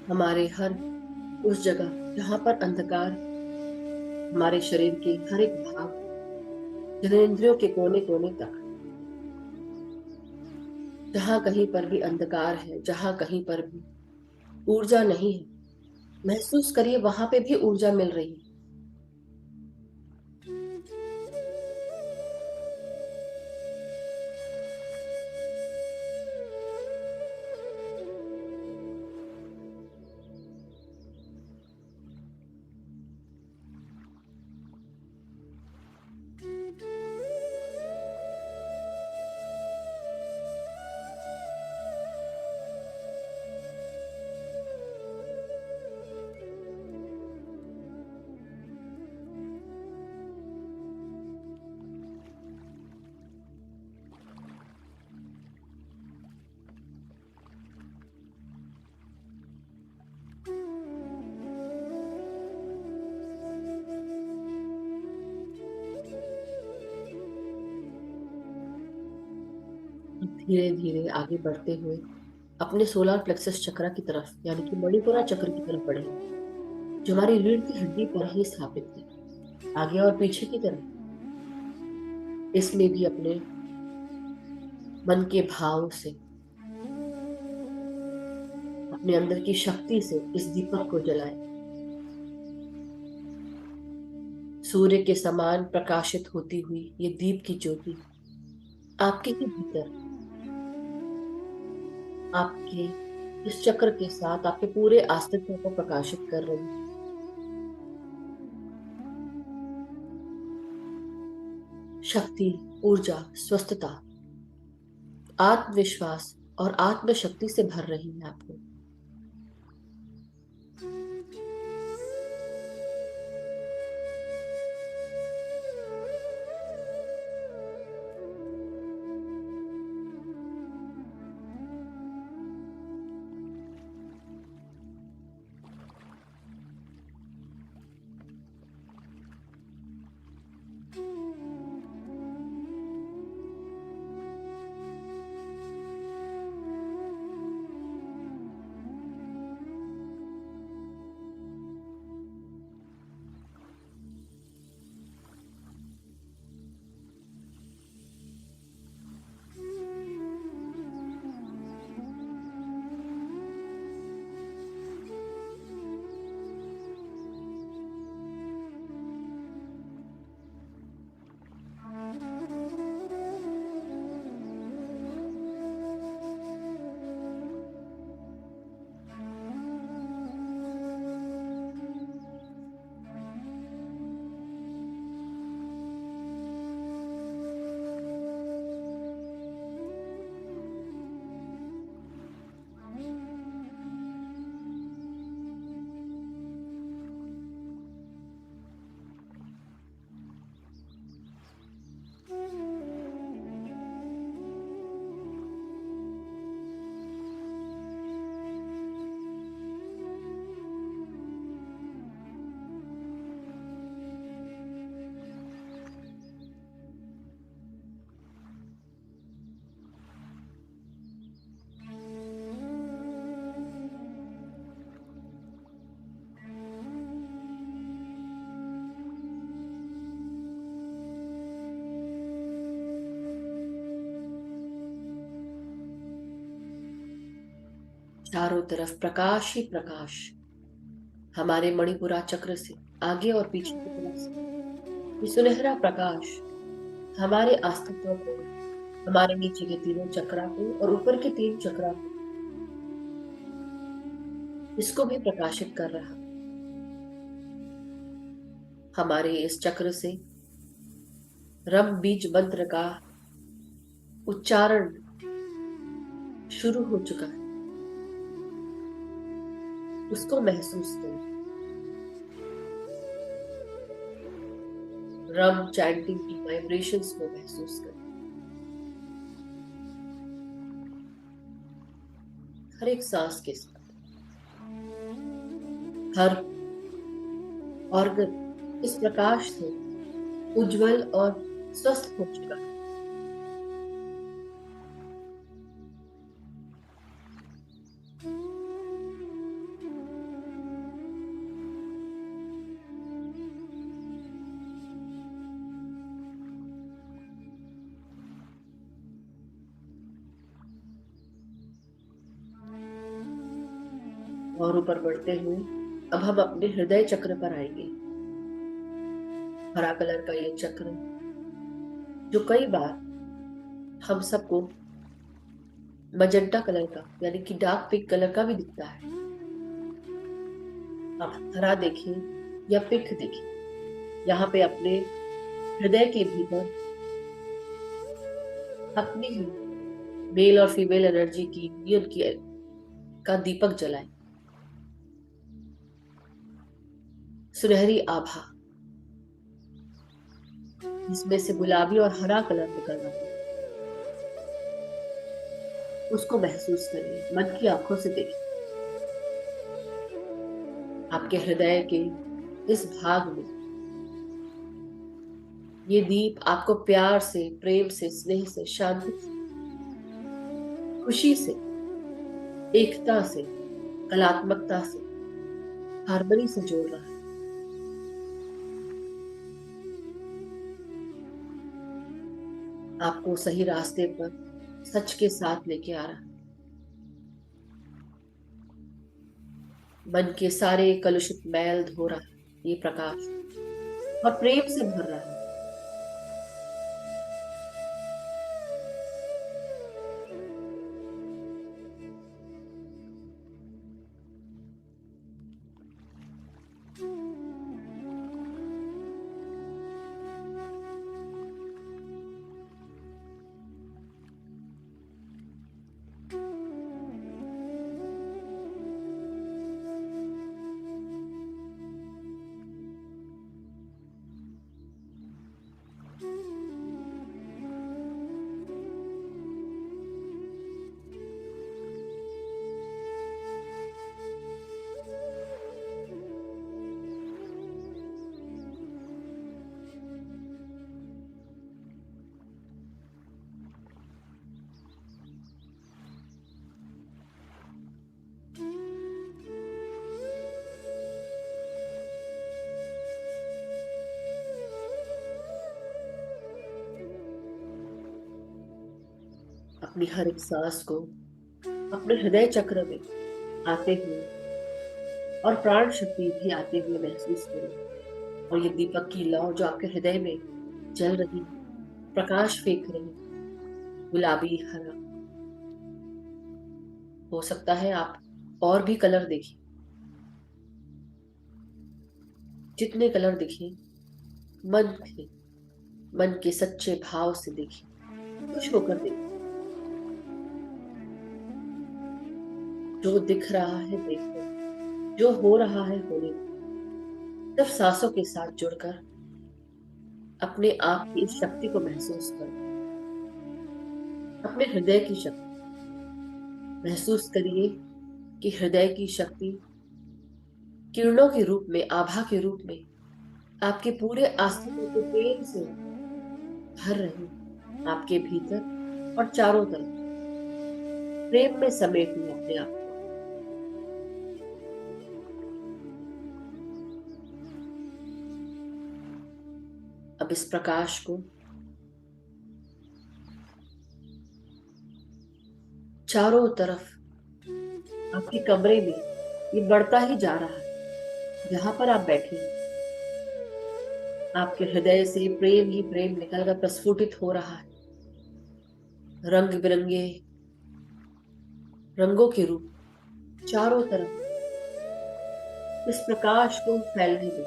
हमारे हर उस जगह जहां पर अंधकार है, हमारे शरीर के हर एक भाग, जननेंद्रियों के कोने कोने तक, जहां कहीं पर भी अंधकार है, जहां कहीं पर भी ऊर्जा नहीं है, महसूस करिए वहां पे भी ऊर्जा मिल रही है। धीरे धीरे आगे बढ़ते हुए अपने सोलर प्लेक्सस चक्र की तरफ, यानी कि मणिपुरा चक्र की तरफ बढ़े, जो हमारी रीढ़ की हड्डी पर ही स्थापित है। आगे और पीछे की तरफ इसमें भी अपने मन के भाव से अपने अंदर की शक्ति से इस दीपक को जलाएं। सूर्य के समान प्रकाशित होती हुई ये दीप की ज्योति आपके ही भीतर, आपके इस चक्र के साथ आपके पूरे अस्तित्व को प्रकाशित कर रही है। शक्ति, ऊर्जा, स्वस्थता, आत्मविश्वास और आत्मशक्ति से भर रही है आपको। चारों तरफ प्रकाश ही प्रकाश, हमारे मणिपुरा चक्र से आगे और पीछे की तरफ से ये सुनहरा प्रकाश हमारे अस्तित्व को, हमारे नीचे के तीनों चक्रा को और ऊपर के तीन चक्रा को, इसको भी प्रकाशित कर रहा। हमारे इस चक्र से रम बीज मंत्र का उच्चारण शुरू हो चुका है, उसको महसूस करें। रम चैंटिंग की वाइब्रेशंस को महसूस करें। हर एक सांस के साथ हर ऑर्गन इस प्रकाश से उज्जवल और स्वस्थ हो चुका है। और ऊपर बढ़ते हुए अब हम अपने हृदय चक्र पर आएंगे। हरा कलर का ये चक्र जो कई बार हम सबको मजेंटा कलर का यानी कि डार्क पिंक कलर का भी दिखता है। आप हरा देखें या पिंक देखें, यहाँ पे अपने हृदय के भीतर अपनी ही मेल और फीमेल एनर्जी की यूनियन की का दीपक जलाएं। सुनहरी आभा इसमें से गुलाबी और हरा कलर निकल रहा है, उसको महसूस करिए, मन की आंखों से देखिए। आपके हृदय के इस भाग में ये दीप आपको प्यार से, प्रेम से, स्नेह से, शांति से, खुशी से, एकता से, कलात्मकता से, हार्मनी से जोड़ रहा है। आपको सही रास्ते पर सच के साथ लेके आ रहा है। मन के सारे कलुषित मैल धो रहा है ये प्रकाश, और प्रेम से भर रहा है। अपनी हर एक सांस को अपने हृदय चक्र में आते हुए और प्राण शक्ति भी आते हुए महसूस करें। और ये दीपक की लौ जो आपके हृदय में जल रही है, प्रकाश फेंक रही है, गुलाबी, हरा, हो सकता है आप और भी कलर देखें। जितने कलर दिखे, मन थे, मन के सच्चे भाव से देखें, खुश होकर देखें। जो दिख रहा है देखो, जो हो रहा है होने दो। सिर्फ सांसों के साथ जुड़कर अपने आप की इस शक्ति को महसूस करो। अपने हृदय की शक्ति महसूस करिए कि हृदय की शक्ति किरणों के रूप में, आभा के रूप में आपके पूरे अस्तित्व को प्रेम से भर रही है। आपके भीतर और चारों तरफ प्रेम में समेटिए अपने आप को। अब इस प्रकाश को चारों तरफ आपके कमरे में ये बढ़ता ही जा रहा है। जहां पर आप बैठे हैं, आपके हृदय से प्रेम ही प्रेम निकलकर प्रस्फुटित हो रहा है। रंग बिरंगे रंगों के रूप चारों तरफ इस प्रकाश को फैलने दो,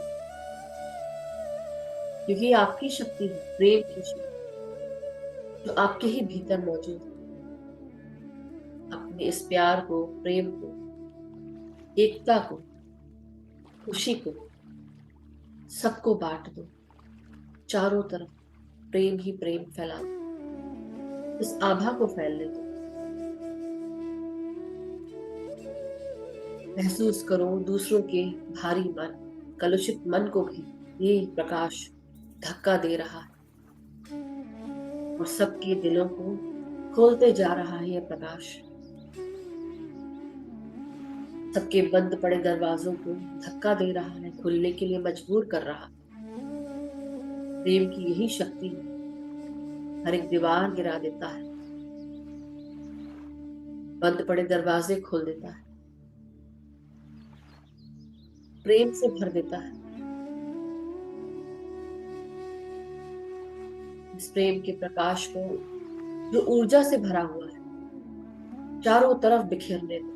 क्योंकि ये आपकी शक्ति है, प्रेम की शक्ति जो आपके ही भीतर मौजूद है। अपने इस प्यार को, प्रेम को, एकता को, खुशी को सबको बांट दो। चारों तरफ प्रेम ही प्रेम फैला दो। इस आभा को फैलने दो। महसूस करो दूसरों के भारी मन, कलुषित मन को भी ये प्रकाश धक्का दे रहा है, और सबके दिलों को खोलते जा रहा है ये प्रकाश। सबके बंद पड़े दरवाजों को धक्का दे रहा है, खुलने के लिए मजबूर कर रहा है। प्रेम की यही शक्ति है, हर एक दीवार गिरा देता है, बंद पड़े दरवाजे खोल देता है, प्रेम से भर देता है। इस प्रेम के प्रकाश को जो ऊर्जा से भरा हुआ है चारों तरफ बिखेरने दो।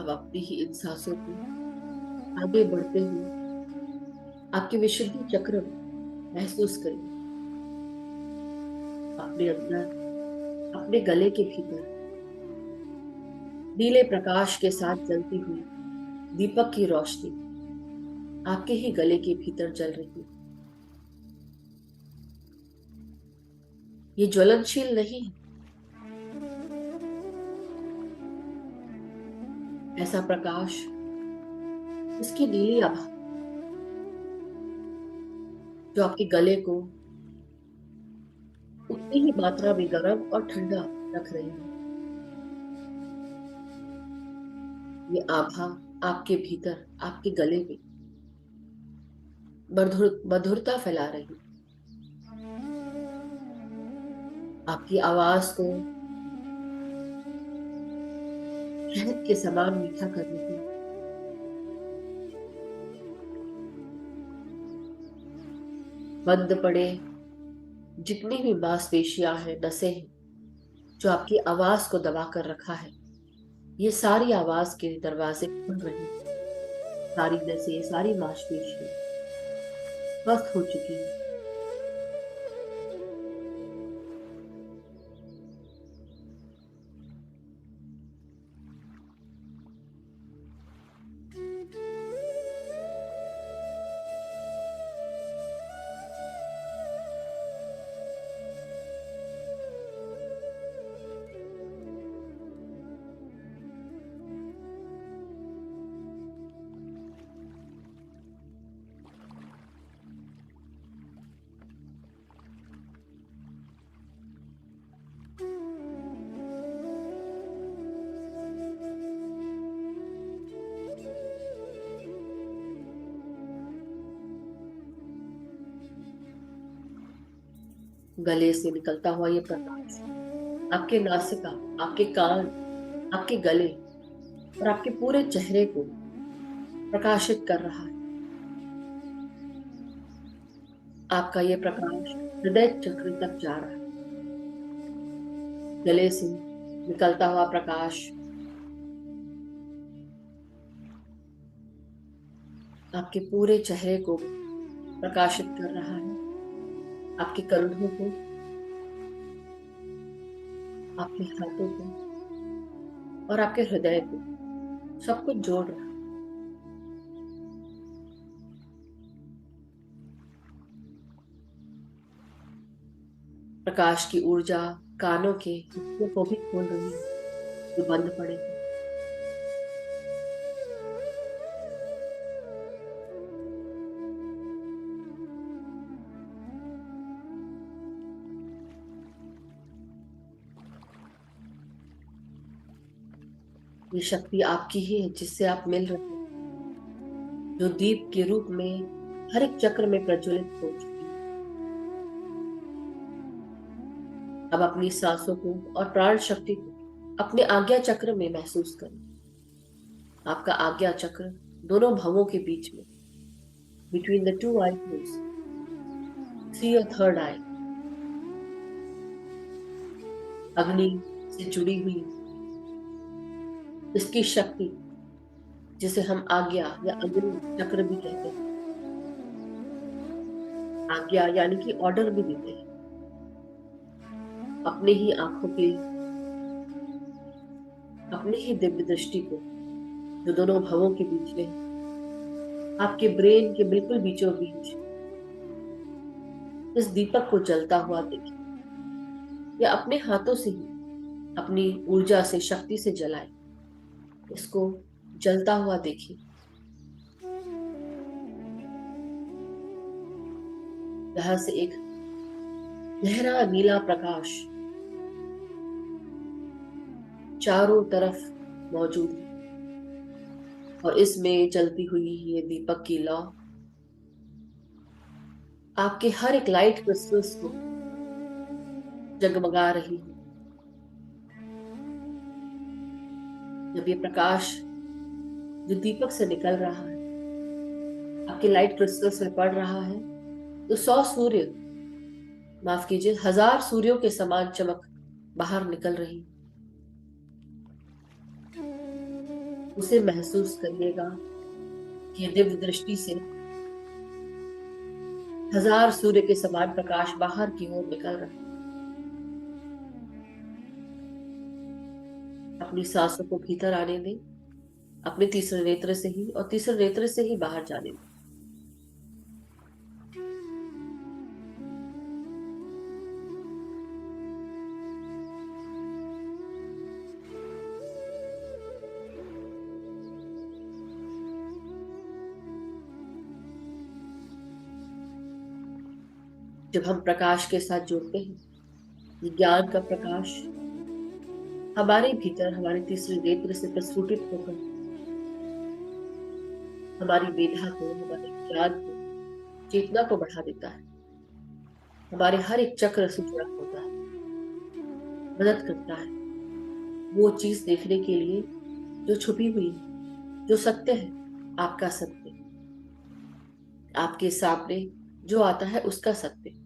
अब अपनी ही इन सांसों को आगे बढ़ते हुए आपके विशुद्धि चक्र में महसूस करिए। अपने अंदर, अपने गले के भीतर नीले प्रकाश के साथ जलती हुई दीपक की रोशनी आपके ही गले के भीतर जल रही है। ये ज्वलनशील नहीं है। ऐसा प्रकाश, इसकी नीली आभा जो आपके गले को उतनी ही मात्रा में गर्म और ठंडा रख रही है। ये आभा आपके भीतर, आपके गले में मधुरता फैला रही है। आपकी आवाज को शहद के समान मीठा कर रही है। बंद पड़े जितनी भी मांसपेशियां हैं, नसें हैं, जो आपकी आवाज को दबा कर रखा है, ये सारी आवाज के दरवाजे खुल रहे हैं। सारी नसें, सारी मांसपेशियां स्वस्थ हो चुकी है। गले से निकलता हुआ ये प्रकाश आपके नासिका, आपके कान, आपके गले और आपके पूरे चेहरे को प्रकाशित कर रहा है। आपका ये प्रकाश हृदय चक्र तक जा रहा है। गले से निकलता हुआ प्रकाश आपके पूरे चेहरे को प्रकाशित कर रहा है। आपके कंधों को, आपके हाथों को और आपके हृदय को, सब कुछ जोड़ रहा है। प्रकाश की ऊर्जा कानों के हिस्सों को भी खोल रही है जो बंद पड़े हैं। ये शक्ति आपकी ही है जिससे आप मिल रहे हैं, जो दीप के रूप में हर एक चक्र में प्रज्वलित हो चुकी है। अब अपनी सांसों को और प्राण शक्ति को अपने आज्ञा चक्र में महसूस करें। आपका आज्ञा चक्र दोनों भवों के बीच में, between the two eyebrows, see your third eye, अग्नि से जुड़ी हुई इसकी शक्ति, जिसे हम आज्ञा या अग्नि चक्र भी कहते हैं। आज्ञा यानी कि ऑर्डर भी देते हैं। अपने ही आंखों के, अपनी ही दिव्य दृष्टि को जो दोनों भवों के बीच में, आपके ब्रेन के बिल्कुल बीचों बीच इस दीपक को जलता हुआ देखिए, या अपने हाथों से ही अपनी ऊर्जा से, शक्ति से जलाए। इसको जलता हुआ देखिए। यहां से एक गहरा नीला प्रकाश चारों तरफ मौजूद है और इसमें जलती हुई ये दीपक की लौ आपके हर एक लाइट क्रिस्टल्स को जगमगा रही है। जब ये प्रकाश जो दीपक से निकल रहा है आपके लाइट क्रिस्टल्स में पड़ रहा है, तो 100 सूर्य, माफ कीजिए 1000 सूर्यों के समान चमक बाहर निकल रही। उसे महसूस करिएगा कि दिव्य दृष्टि से हजार सूर्य के समान प्रकाश बाहर की ओर निकल रहा है। अपनी सांसों को भीतर आने दें, अपने तीसरे नेत्र से ही और तीसरे नेत्र से ही बाहर जाने दें। जब हम प्रकाश के साथ जुड़ते हैं, ये ज्ञान का प्रकाश हमारे भीतर हमारे तीसरे नेत्र से प्रस्फुटित होकर हमारी मेधा को, हमारे ज्ञान को, चेतना को बढ़ा देता है। हमारे हर एक चक्र से जुड़ा होता है, मदद करता है वो चीज देखने के लिए जो छुपी हुई है, जो सत्य है, आपका सत्य, आपके सामने जो आता है उसका सत्य।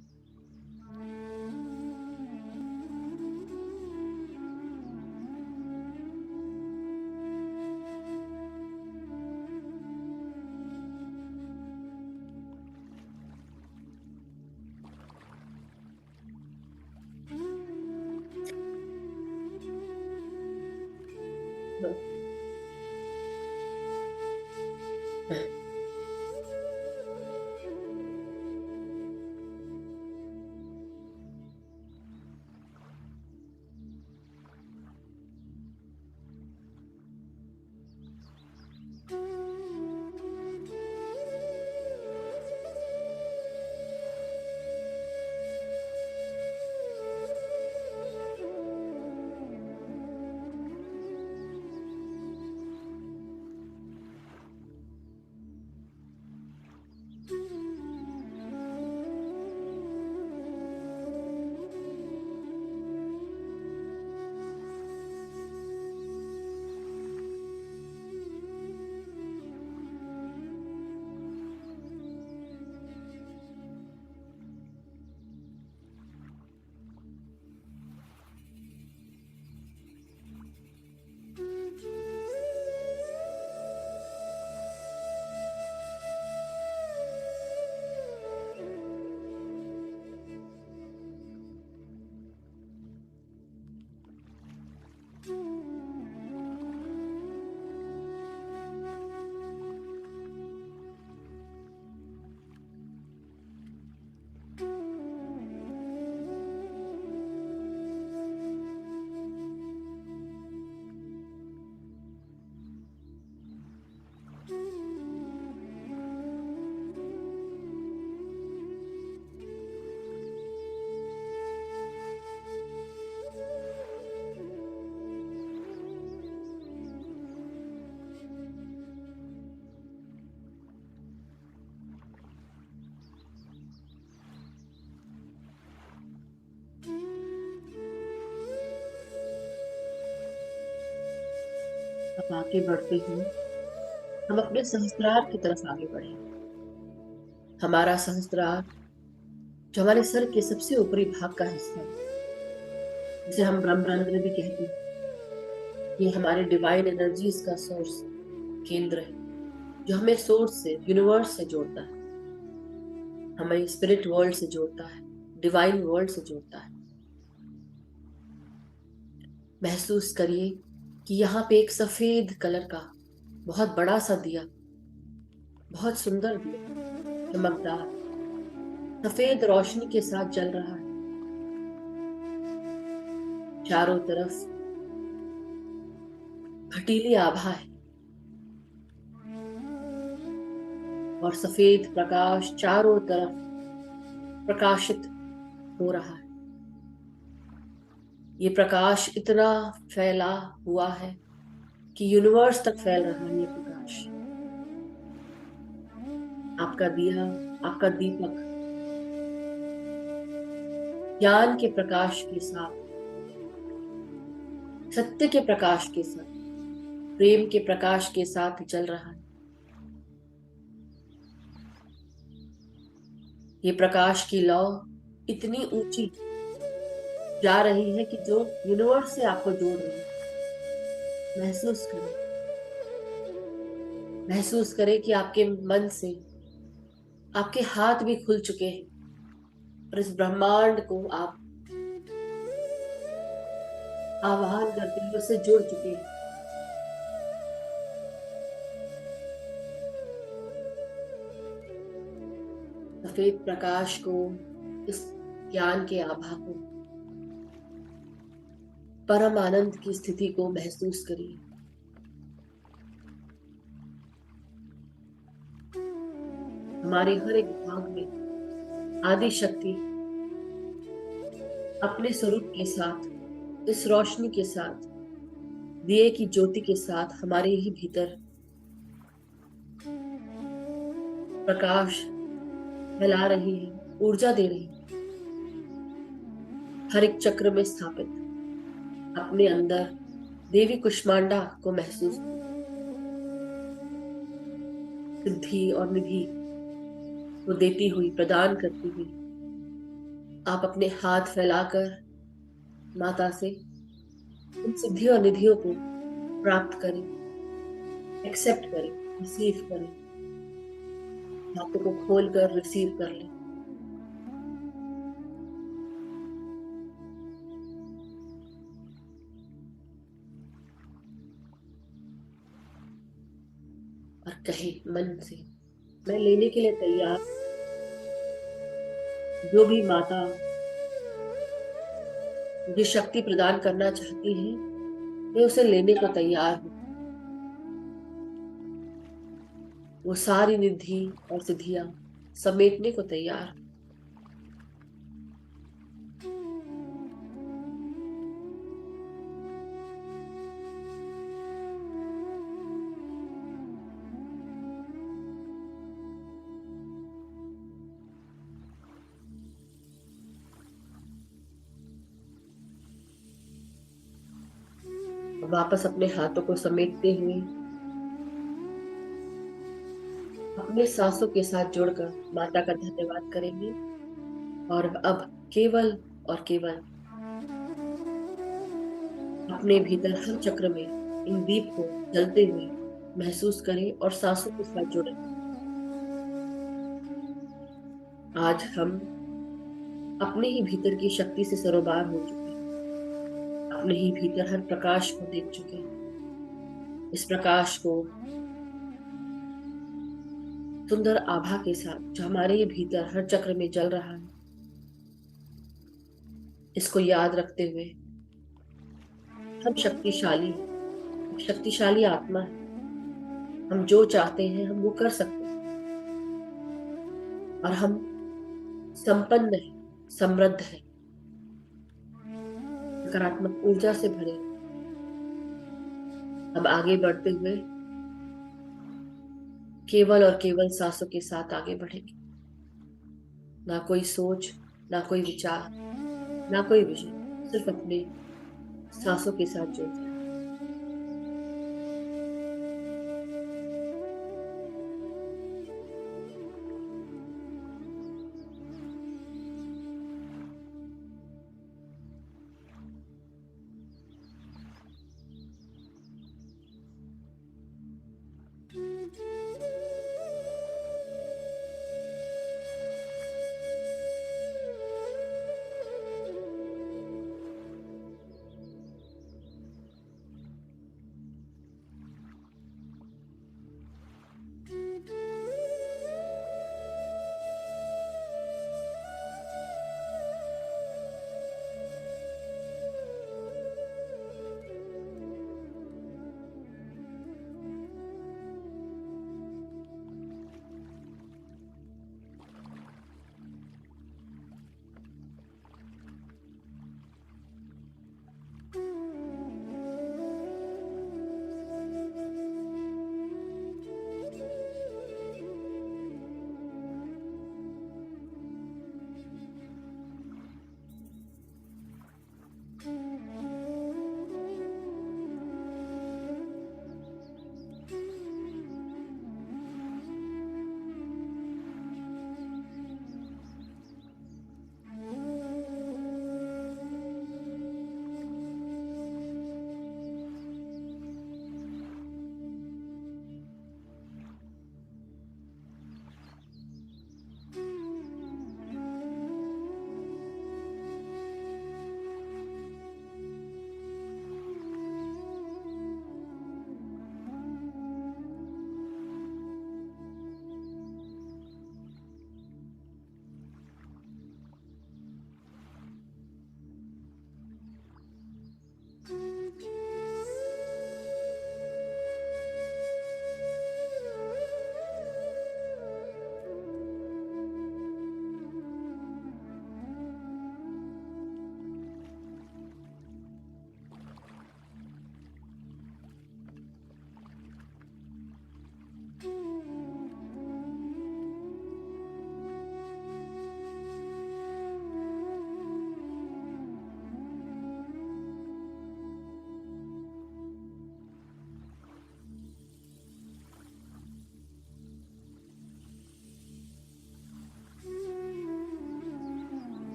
अब आगे बढ़ते हुए हम अपने सहस्त्रार की तरफ आगे बढ़े। हमारा सहस्त्रार जो हमारे सर के सबसे ऊपरी भाग का हिस्सा है, जिसे हम ब्रह्मांड भी कहते हैं, ये हमारे डिवाइन एनर्जीज का सोर्स, केंद्र है, जो हमें सोर्स से, यूनिवर्स से जोड़ता है, हमें स्पिरिट वर्ल्ड से जोड़ता है, डिवाइन वर्ल्ड से जोड़ता है। महसूस करिए कि यहाँ पे एक सफेद कलर का बहुत बड़ा सा दिया, बहुत सुंदर दिया, चमकदार सफेद रोशनी के साथ जल रहा है। चारों तरफ हटीली आभा है और सफेद प्रकाश चारों तरफ प्रकाशित हो रहा है। ये प्रकाश इतना फैला हुआ है कि यूनिवर्स तक फैल रहा है। ये प्रकाश, आपका दिया, आपका दीपक ज्ञान के प्रकाश के साथ, सत्य के प्रकाश के साथ, प्रेम के प्रकाश के साथ जल रहा है। ये प्रकाश की लौ इतनी ऊंची जा रही है कि जो यूनिवर्स से आपको जोड़ रही है। महसूस करें महसूस करें कि आपके मन से आपके हाथ भी खुल चुके हैं और इस ब्रह्मांड को आप आवाहन करते हुए उससे जुड़ चुके हैं। सफेद प्रकाश को, इस ज्ञान के आभा को, परम आनंद की स्थिति को महसूस करिए। हमारे हर एक भाग में आदि शक्ति अपने स्वरूप के साथ, इस रोशनी के साथ, दिए की ज्योति के साथ हमारे ही भीतर प्रकाश फैला रही है, ऊर्जा दे रही है। हर एक चक्र में स्थापित अपने अंदर देवी कुष्मांडा को महसूस सिद्धि और निधि को देती हुई, प्रदान करती हुई, आप अपने हाथ फैलाकर माता से उन सिद्धि और निधियों को प्राप्त करें, एक्सेप्ट करें, रिसीव करें। हाथों को खोलकर रिसीव कर लें। और कहें मन से, मैं लेने के लिए तैयार। जो भी माता मुझे शक्ति प्रदान करना चाहती है, मैं उसे लेने को तैयार हूँ। वो सारी निधि और सिद्धियां समेटने को तैयार हूँ। वापस अपने हाथों को समेटते हुए अपने सांसों के साथ जुड़कर माता का धन्यवाद करेंगे। और अब केवल और केवल अपने भीतर हर चक्र में इन दीप को जलते हुए महसूस करें और सांसों के साथ जुड़ें। आज हम अपने ही भीतर की शक्ति से सरोबार हो चुके हैं, अपने ही भीतर हर प्रकाश को देख चुके हैं। इस प्रकाश को सुंदर आभा के साथ जो हमारे ही भीतर हर चक्र में जल रहा है, इसको याद रखते हुए हम शक्तिशाली हैं, एक शक्तिशाली आत्मा है। हम जो चाहते हैं हम वो कर सकते हैं और हम संपन्न हैं, समृद्ध हैं, सकारात्मक ऊर्जा से भरे। अब आगे बढ़ते हुए केवल और केवल सांसों के साथ आगे बढ़ेंगे। ना कोई सोच, ना कोई विचार, ना कोई विजन, सिर्फ अपने सांसों के साथ जुड़ जाए।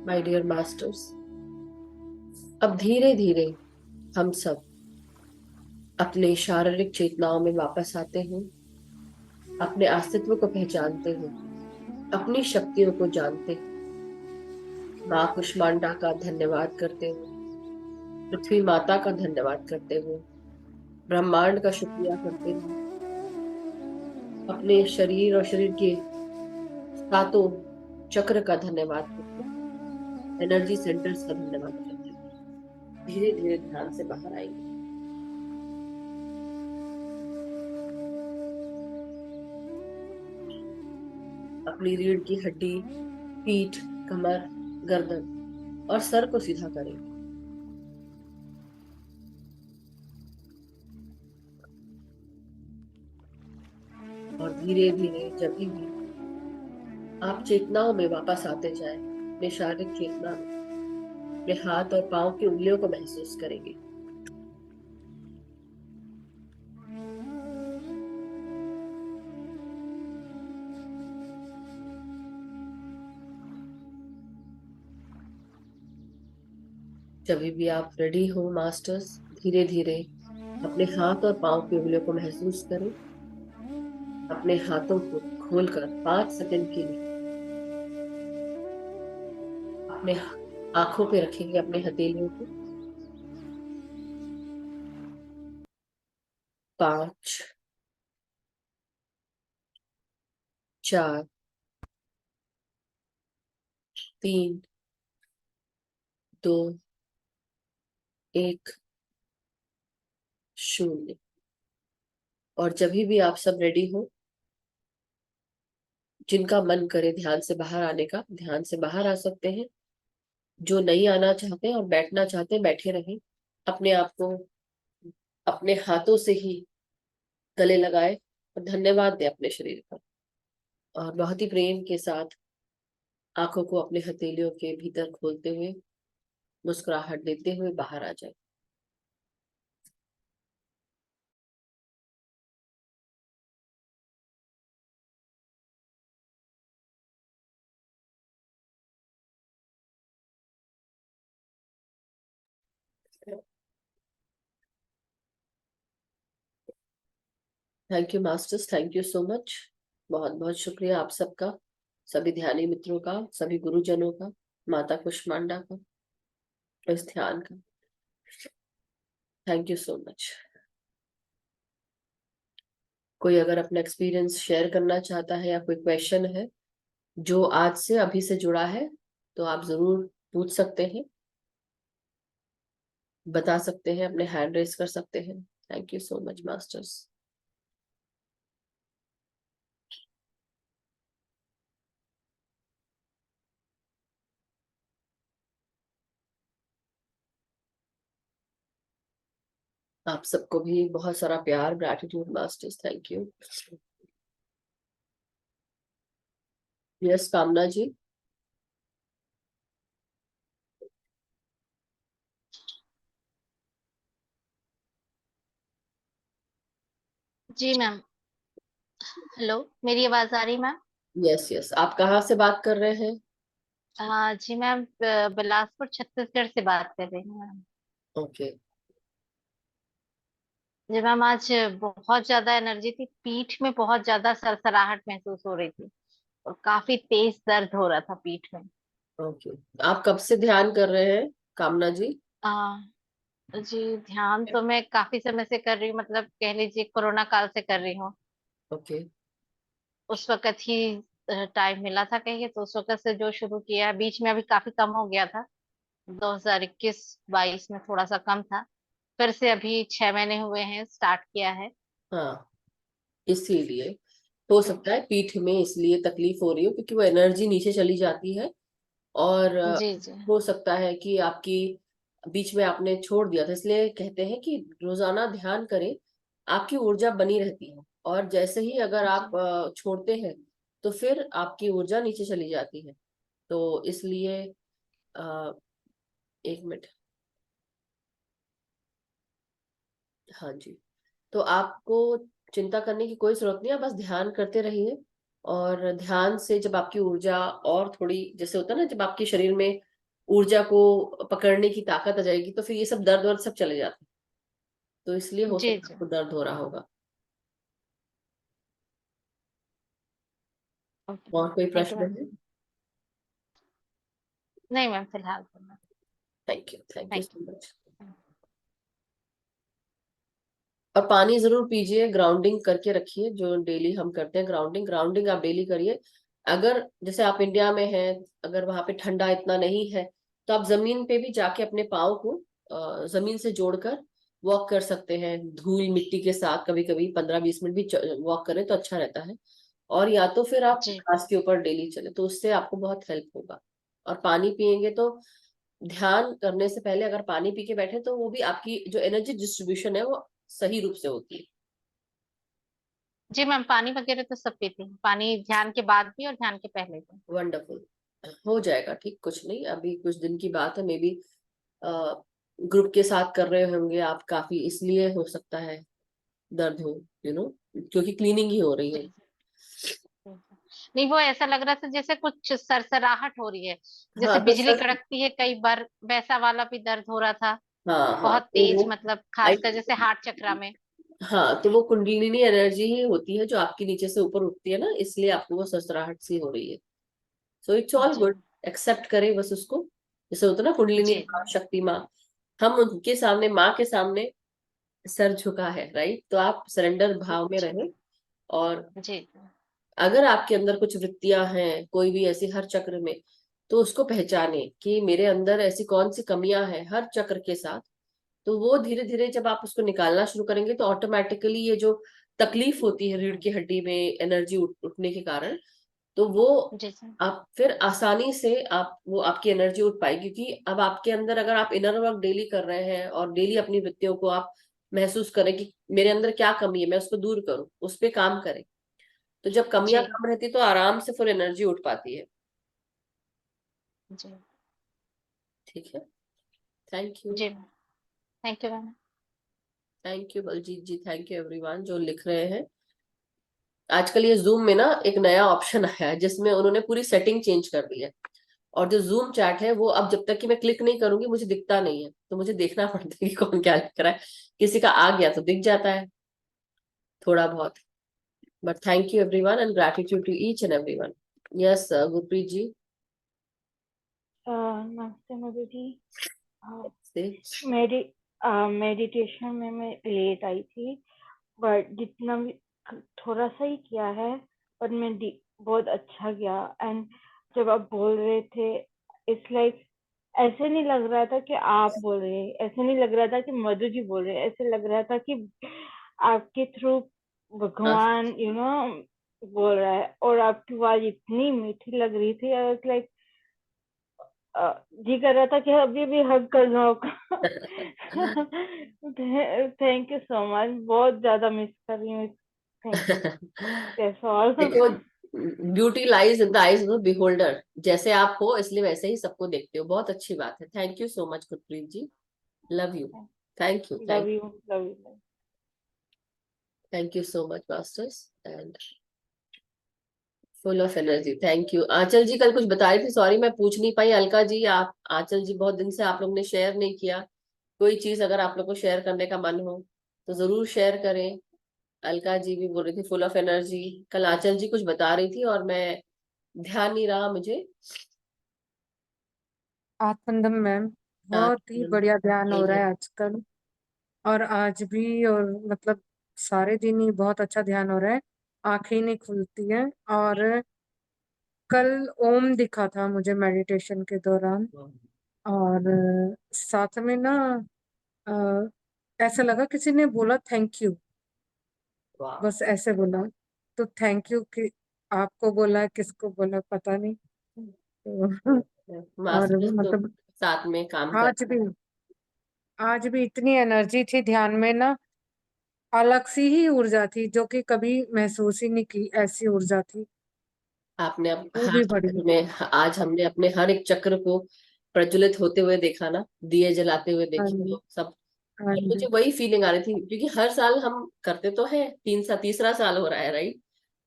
माय डियर मास्टर्स, अब धीरे धीरे हम सब अपने शारीरिक चेतनाओं में वापस आते हैं, अपने अस्तित्व को पहचानते हैं, अपनी शक्तियों को जानते हैं। माँ कुष्मांडा का धन्यवाद करते हुए, पृथ्वी माता का धन्यवाद करते हुए, ब्रह्मांड का शुक्रिया करते हुए, अपने शरीर और शरीर के सातों चक्र का धन्यवाद करते हुए, एनर्जी सेंटर्स का धन्यवाद करते हुए धीरे धीरे ध्यान से बाहर आएंगे। अपनी रीढ़ की हड्डी, पीठ, कमर, गर्दन और सर को सीधा करेंगे। और धीरे धीरे जब भी आप चेतनाओं में वापस आते जाएं, अपने शारीरिक चेतना में अपने हाथ और पांव की उंगलियों को महसूस करेंगे। जब भी आप रेडी हो मास्टर्स, धीरे धीरे अपने हाथ और पांव की उंगलियों को महसूस करें। अपने हाथों को खोलकर 5 सेकंड के लिए अपने आंखों पे रखेंगे, अपने हथेलियों को। 5, 4, 3, 2, 1, 0। और जब भी आप सब रेडी हो, जिनका मन करे ध्यान से बाहर आने का, ध्यान से बाहर आ सकते हैं। जो नहीं आना चाहते और बैठना चाहते हैं, बैठे रहें। अपने आप को अपने हाथों से ही गले लगाए और धन्यवाद दें अपने शरीर का। और बहुत ही प्रेम के साथ आंखों को अपने हथेलियों के भीतर खोलते हुए, मुस्कुराहट देते हुए बाहर आ जाए। Thank you masters, thank you so much. बहुत बहुत शुक्रिया आप सबका, सभी ध्यानी मित्रों का, सभी गुरुजनों का, माता कुष्मांडा का, इस ध्यान का। Thank you so much. कोई अगर अपना एक्सपीरियंस शेयर करना चाहता है या कोई क्वेश्चन है जो आज से अभी से जुड़ा है, तो आप जरूर पूछ सकते हैं, बता सकते हैं, अपने हैंड रेस कर सकते हैं। Thank you so much masters. आप सबको भी बहुत सारा प्यार, gratitude masters, thank you. Yes Kamna ji. Ji ma'am. Hello, मेरी आवाज आ रही मैम? यस यस, आप कहाँ से बात कर रहे हैं? हाँ जी मैम, बिलासपुर छत्तीसगढ़ से बात कर रही हूँ मैम। ओके। जी मैम, आज बहुत ज्यादा एनर्जी थी, पीठ में बहुत ज्यादा सरसराहट महसूस हो रही थी और काफी तेज दर्द हो रहा था पीठ में। ओके, आप कब से ध्यान कर रहे हैं कामना जी? आ, जी ध्यान तो मैं काफी समय से कर रही हूँ, मतलब कह लीजिए कोरोना काल से कर रही हूँ। ओके। उस वक्त ही टाइम मिला था कहिए, तो उस वक्त से जो शुरू किया है, बीच में अभी काफी कम हो गया था। 2021-22 में थोड़ा सा कम था, फिर से अभी 6 महीने हुए हैं स्टार्ट किया है। हाँ, इसीलिए हो सकता है पीठ में इसलिए तकलीफ हो रही हो, क्योंकि वो एनर्जी नीचे चली जाती है। और जी जी। हो सकता है कि आपकी बीच में आपने छोड़ दिया था, इसलिए कहते हैं कि रोजाना ध्यान करें, आपकी ऊर्जा बनी रहती है। और जैसे ही अगर जी आप छोड़ते हैं, तो फिर आपकी ऊर्जा नीचे चली जाती है। तो इसलिए अ, 1 मिनट। हाँ जी। तो आपको चिंता करने की कोई जरूरत नहीं है, बस ध्यान करते रहिए। और ध्यान से जब आपकी ऊर्जा और थोड़ी, जैसे होता है ना, जब आपके शरीर में ऊर्जा को पकड़ने की ताकत आ जाएगी, तो फिर ये सब दर्द वर्द सब चले जाते हैं। तो इसलिए हो जी सकता है जी। आपको दर्द हो रहा होगा। ओके और मैम, कोई थैंक यू प्रश्न मैम। है? नहीं मैम, फिलहाल तो ma'am. Thank you thank so much. You. और पानी जरूर पीजिए, ग्राउंडिंग करके रखिए, जो डेली हम करते हैं ग्राउंडिंग, ग्राउंडिंग आप डेली करिए। अगर जैसे आप इंडिया में हैं, अगर वहां पे ठंडा इतना नहीं है, तो आप जमीन पे भी जाके अपने पाँव को जमीन से जोड़कर वॉक कर सकते हैं, धूल मिट्टी के साथ। कभी कभी 15-20 मिनट भी वॉक करें तो अच्छा रहता है। और या तो फिर आप जी घास के ऊपर डेली चले, तो उससे आपको बहुत हेल्प होगा। और पानी पियेंगे तो ध्यान करने से पहले अगर पानी पी के बैठे, तो वो भी आपकी जो एनर्जी डिस्ट्रीब्यूशन है वो सही रूप से होती है। जी मैम, पानी वगैरह तो सब पीती हूँ, पानी ध्यान के बाद भी और ध्यान के पहले भी। वंडरफुल। हो जाएगा ठीक, कुछ नहीं, अभी कुछ दिन की बात है, मे बी ग्रुप के साथ कर रहे होंगे आप काफी, इसलिए हो सकता है दर्द हो, क्योंकि क्लीनिंग ही हो रही है। जी जी। नहीं, वो ऐसा लग रहा था जैसे कुछ सरसराहट हो रही है, हाँ जैसे तो बिजली सर, कड़कती है कई बार, वैसा वाला भी दर्द हो रहा था। हाँ हाँ बहुत तो तेज, वो मतलब आई खासकर जैसे हार्ट चक्रा में। हाँ तो वो कुंडलिनी एनर्जी ही होती है जो आपकी नीचे से ऊपर उठती है ना, इसलिए आपको वो सरसराहट सी हो रही है। सो इट्स ऑल जी गुड। एक्सेप्ट करें बस उसको। जैसे होता है ना, कुंडलिनी जी माँ, शक्ति माँ, हम उनके सामने, माँ के सामने सर झुका है, राइट? तो आप सरेंडर भाव में जी रहें। और जी अगर आपके अंदर कुछ वृत्तियां हैं कोई भी ऐसी हर चक्र में, तो उसको पहचाने कि मेरे अंदर ऐसी कौन सी कमियां हैं हर चक्र के साथ। तो वो धीरे धीरे जब आप उसको निकालना शुरू करेंगे, तो ऑटोमेटिकली ये जो तकलीफ होती है रीढ़ की हड्डी में एनर्जी उठने के कारण, तो वो जी जी आप फिर आसानी से आप वो आपकी एनर्जी उठ पाएगी। क्योंकि अब आपके अंदर, अगर आप इनर वर्क डेली कर रहे हैं और डेली अपनी वृत्तियों को आप महसूस करें कि मेरे अंदर क्या कमी है, मैं उसको दूर करूं, उस पर काम करें, तो जब कमियां जी कम रहती तो आराम से फुल एनर्जी उठ पाती है। जी ठीक है। Thank you. जी ma'am, thank you ma'am. Thank you Baljeet ji, thank you everyone जो लिख रहे हैं। आजकल ये जूम में ना एक नया ऑप्शन आया है, जिसमें उन्होंने पूरी सेटिंग चेंज कर दी है। और जो जूम चैट है वो अब जब तक कि मैं क्लिक नहीं करूंगी मुझे दिखता नहीं है, तो मुझे देखना पड़ता है कि कौन क्या लिख रहा है। किसी का आ गया तो दिख जाता है थोड़ा बहुत। But thank you everyone and gratitude to each and everyone. Yes Gurpreet ji. नमस्ते मधु जी। से मेरी मेडिटेशन में मैं लेट आई थी, बट जितना भी थोड़ा सा ही किया है, पर बहुत अच्छा किया। एंड जब आप बोल रहे थे, इट्स लाइक ऐसे नहीं लग रहा था कि आप बोल रहे हैं, ऐसे नहीं लग रहा था कि मधु जी बोल रहे हैं, ऐसे लग रहा था कि आपके थ्रू भगवान बोल रहा है। और आपकी आवाज इतनी मीठी लग रही थी, आई वाज लाइक जी कर रहा था कि अभी भी हग कर लो आपको। थैंक यू सो मच, बहुत ज्यादा मिस कर रही हूँ। Thank you, that's all. देखो, beauty lies in the eyes of the beholder. जैसे आप हो इसलिए वैसे ही सबको देखते हो, बहुत अच्छी बात है। Thank you so much Gurpreet ji. Love you. Thank you, love you, love you. Thank you so much masters and full of energy. Thank you. Aanchal ji कल कुछ बता रही थी, सॉरी मैं पूछ नहीं पाई। अलका जी, आप, आंचल जी, बहुत दिन से आप लोग ने शेयर नहीं किया कोई चीज, अगर आप लोग को शेयर करने का मन हो तो जरूर शेयर करें। अलका जी भी बोल रही थी फुल ऑफ एनर्जी। कल आंचल जी कुछ बता रही थी और मैं ध्यान नहीं रहा मुझे। आत्मदम मैम, हाँ, बहुत ही बढ़िया ध्यान हो रहा है आजकल। और आज भी, और मतलब सारे दिन ही बहुत अच्छा ध्यान हो रहा है। आंखें नहीं खुलती है। और कल ओम दिखा था मुझे मेडिटेशन के दौरान। और साथ में ना ऐसा लगा किसी ने बोला थैंक यू, वाह। बस ऐसे बोला। तो थैंक यू कि आपको बोला, किसको बोला पता नहीं। तो और मास्टर्स तो मतलब साथ में काम कर। आज भी आज भी इतनी एनर्जी थी ध्यान में ना, अलग सी ही ऊर्जा थी जो कि कभी महसूस ही नहीं की, ऐसी ऊर्जा थी। आपने अब वो हर भी चक्र बढ़िया। में, आज हमने अपने हर एक चक्र को प्रज्वलित होते हुए देखा ना, दिए जलाते हुए हाँ देखे जी, तो सब। हाँ और मुझे जी, वही फीलिंग आ रही थी, क्योंकि हर साल हम करते तो हैं, तीसरा साल हो रहा है, राइट?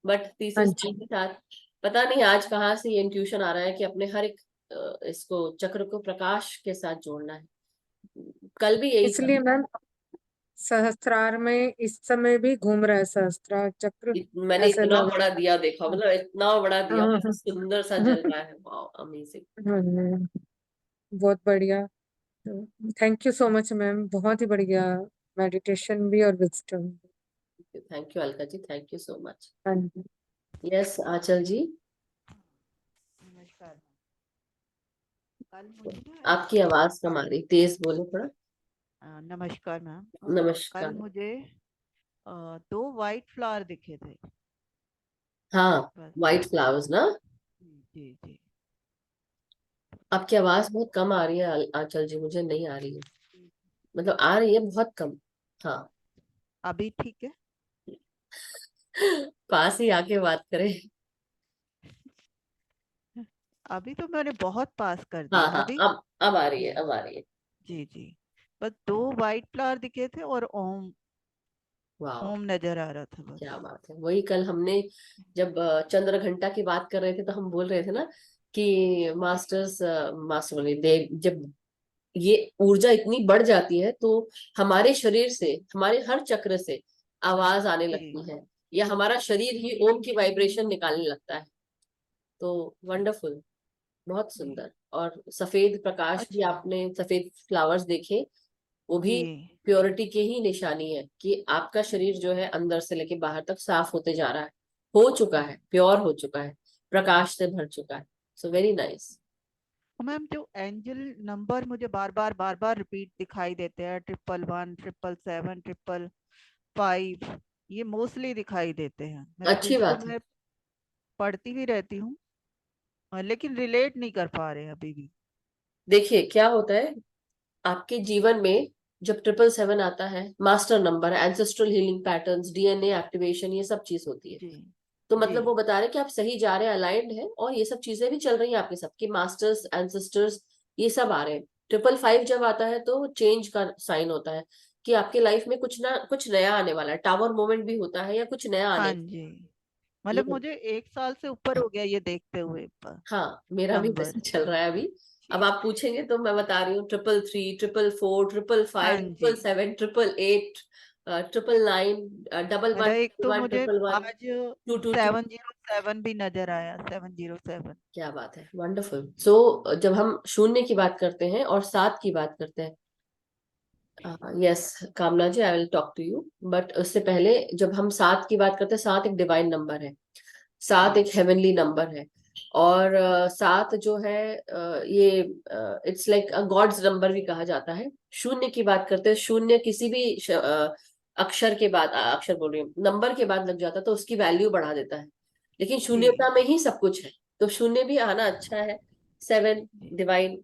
बट हाँ तीसरे साल जी। के साथ पता नहीं आज कहाँ से ये इंट्यूशन आ रहा है कि अपने हर एक इसको चक्र को प्रकाश के साथ जोड़ना है। कल भी यही था। इसलिए मैम सहस्त्रार में इस समय भी घूम रहा है सहस्त्रार चक्र, मैंने ऐसे इतना लग बड़ा दिया देखा, मतलब इतना बड़ा दिया, हाँ, बहुत सुंदर सा जल रहा है। Wow, amazing. हाँ, बहुत बढ़िया। Thank you so much ma'am, बहुत ही बढ़िया मेडिटेशन भी और wisdom. Thank you Alka ji, thank you so much. हाँ जी। यस आंचल जी, नमस्कार। कल मुझे ना आपकी आवाज कम आ रही, तेज बोलो थोड़ा। नमस्कार मैम। नमस्कार। कल मुझे 2 वाइट फ्लावर दिखे थे हाँ, बस। व्हाइट फ्लावर्स ना। जी जी। आपकी आवाज बहुत कम आ रही है आंचल जी, मुझे नहीं आ रही है, मतलब आ रही है बहुत कम। हाँ। अभी ठीक है? पास ही आके बात करें। अभी तो मैंने बहुत पास कर हाँ दिया हाँ, अभी। अब आ रही है, अब आ रही है। जी जी। बस 2 वाइट फ्लावर दिखे थे और ओम वाह, ओम नजर आ रहा था बस। क्या बात है। वही कल हमने जब चंद्र घंटा की बात कर रहे थे तो हम बोल रहे थे ना कि मास्टर बोले देव, जब ये ऊर्जा इतनी बढ़ जाती है तो हमारे शरीर से, हमारे हर चक्र से आवाज आने जी लगती है, या हमारा शरीर ही ओम की वाइब्रेशन निकालने लगता है। तो वंडरफुल, बहुत जी। सुंदर। और सफेद प्रकाश भी, अच्छा। आपने सफेद फ्लावर्स देखे, वो भी जी प्योरिटी की ही निशानी है कि आपका शरीर जो है अंदर से लेके बाहर तक साफ होते जा रहा है, हो चुका है, प्योर हो चुका है, प्रकाश से भर चुका है। So very nice. मैम, जो एंजल नंबर मुझे बार बार रिपीट दिखाई देते हैं, 111, 777, 555, ये मोस्टली दिखाई देते हैं। मतलब अच्छी इसको बात है। मैं पढ़ती भी रहती हूँ, लेकिन रिलेट नहीं कर पा रहे हैं अभी भी। देखिए क्या होता है आपके जीवन में, जब 777 आता है, मास्टर नंबर है, ancestral healing patterns, DNA activation, ये सब चीज होती है। जी तो जी मतलब वो बता रहे कि आप सही जा रहे हैं, अलाइंड है, और ये सब चीजें भी चल रही हैं आपके, सबके मास्टर्स, एंसेस्टर्स, ये सब आ रहे हैं। 555 जब आता है तो चेंज का साइन होता है कि आपके लाइफ में कुछ ना कुछ नया आने वाला है, टावर मोमेंट भी होता है, या कुछ नया आने हाँ वाला जी। है। मतलब मुझे 1 साल से ऊपर हो गया ये देखते हुए हाँ, मेरा भी नंबर। वैसे चल रहा है अभी। अब जी आप पूछेंगे तो मैं बता रही हूँ, 333, 444, 555, हाँ जी। 777, 888, 999, डबल मतलब वन, एक तो वन, मुझे ट्रिपल वन, आज 222। 707 भी नजर आया, 707। क्या बात है, वंडरफुल। सो जब हम शून्य की बात करते हैं और 7 की बात करते हैं, yes Kamna ji, I will talk to you, but उससे पहले जब हम 7 की बात करते हैं, 7 एक डिवाइन नंबर है, 7 एक हेवनली नंबर है। और 7 जो है ये it's like a god's number भी कहा जाता है। शून्य की बात करते हैं, शून्य किसी भी अक्षर के बाद, अक्षर बोल रही हूँ, नंबर के बाद लग जाता है तो उसकी वैल्यू बढ़ा देता है, लेकिन जी शून्यता में ही सब कुछ है। तो शून्य भी आना अच्छा है। 7 जी डिवाइन।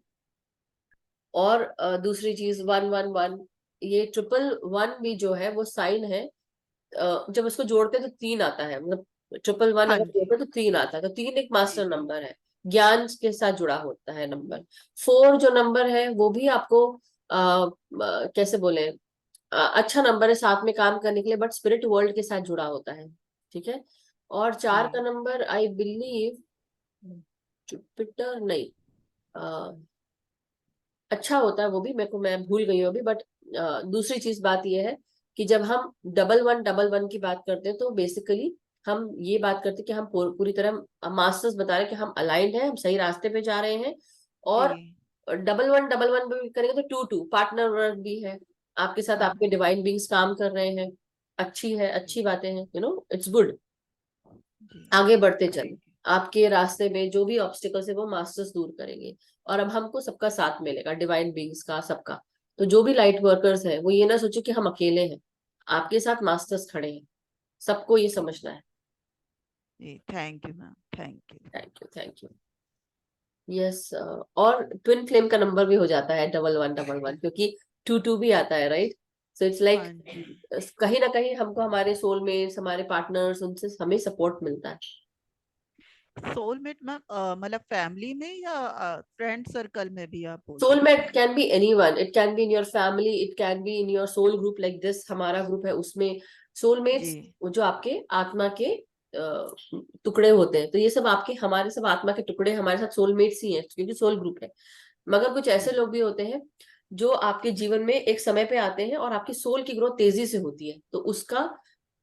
और दूसरी चीज 111, ये 111 भी जो है वो साइन है। जब उसको जोड़ते हैं तो 3 आता है, मतलब 111 हाँ अगर जी जोड़ते हैं तो 3 आता है, तो 3 एक जी मास्टर जी नंबर है, ज्ञान के साथ जुड़ा होता है नंबर। 4 जो नंबर है वो भी आपको कैसे बोले, अच्छा नंबर है साथ में काम करने के लिए, बट स्पिरिट वर्ल्ड के साथ जुड़ा होता है। ठीक है। और 4 का जी नंबर आई बिलीव जुपिटर नहीं, अच्छा होता है वो भी, मेरे को, मैं भूल गई हूँ अभी, बट दूसरी चीज बात यह है कि जब हम 1111 की बात करते हैं तो बेसिकली हम ये बात करते हैं कि हम पूरी तरह मास्टर्स बता रहे हैं कि हम अलाइंड हैं, हम सही रास्ते पे जा रहे हैं। जी। और 1111 भी करेंगे तो 22 पार्टनर वर्क भी है, आपके साथ हाँ आपके डिवाइन बींग्स काम कर रहे हैं। अच्छी है, अच्छी बातें हैं, इट्स गुड। जी। आगे बढ़ते चले, थैंक आपके रास्ते में जो भी ऑब्स्टिकल्स है वो मास्टर्स दूर करेंगे। और अब हमको सबका साथ मिलेगा, डिवाइन बीइंग्स का, सबका। तो जो भी लाइट वर्कर्स हैं वो ये ना सोचे कि हम अकेले हैं, आपके साथ मास्टर्स खड़े हैं, सबको ये जी समझना है। जी। Thank you ma'am, thank you. Thank you, thank you. Yes. और ट्विन फ्लेम का नंबर भी हो जाता है 1111, क्योंकि 22 भी आता है, राइट। सो इट्स लाइक हाँ जी। कहीं ना कहीं हमको हमारे सोलमेट्स, हमारे पार्टनर्स, उनसे हमें सपोर्ट मिलता है। सोलमेट मैम, मतलब फैमिली में या फ्रेंड सर्कल में भी आप बोल सकते सोलमेट हैं? Can be anyone, it can be in your family, it can be in your soul group, like this हमारा ग्रुप है उसमें जी सोलमेट्स, वो जो आपके आत्मा के टुकड़े होते हैं, तो ये सब आपके हमारे सब आत्मा के टुकड़े हमारे साथ सोलमेट्स ही हैं, क्योंकि सोल ग्रुप है। मगर कुछ ऐसे लोग भी होते हैं जो आपके जीवन में एक समय पे आते हैं और आपकी सोल की ग्रोथ तेजी से होती है, तो उसका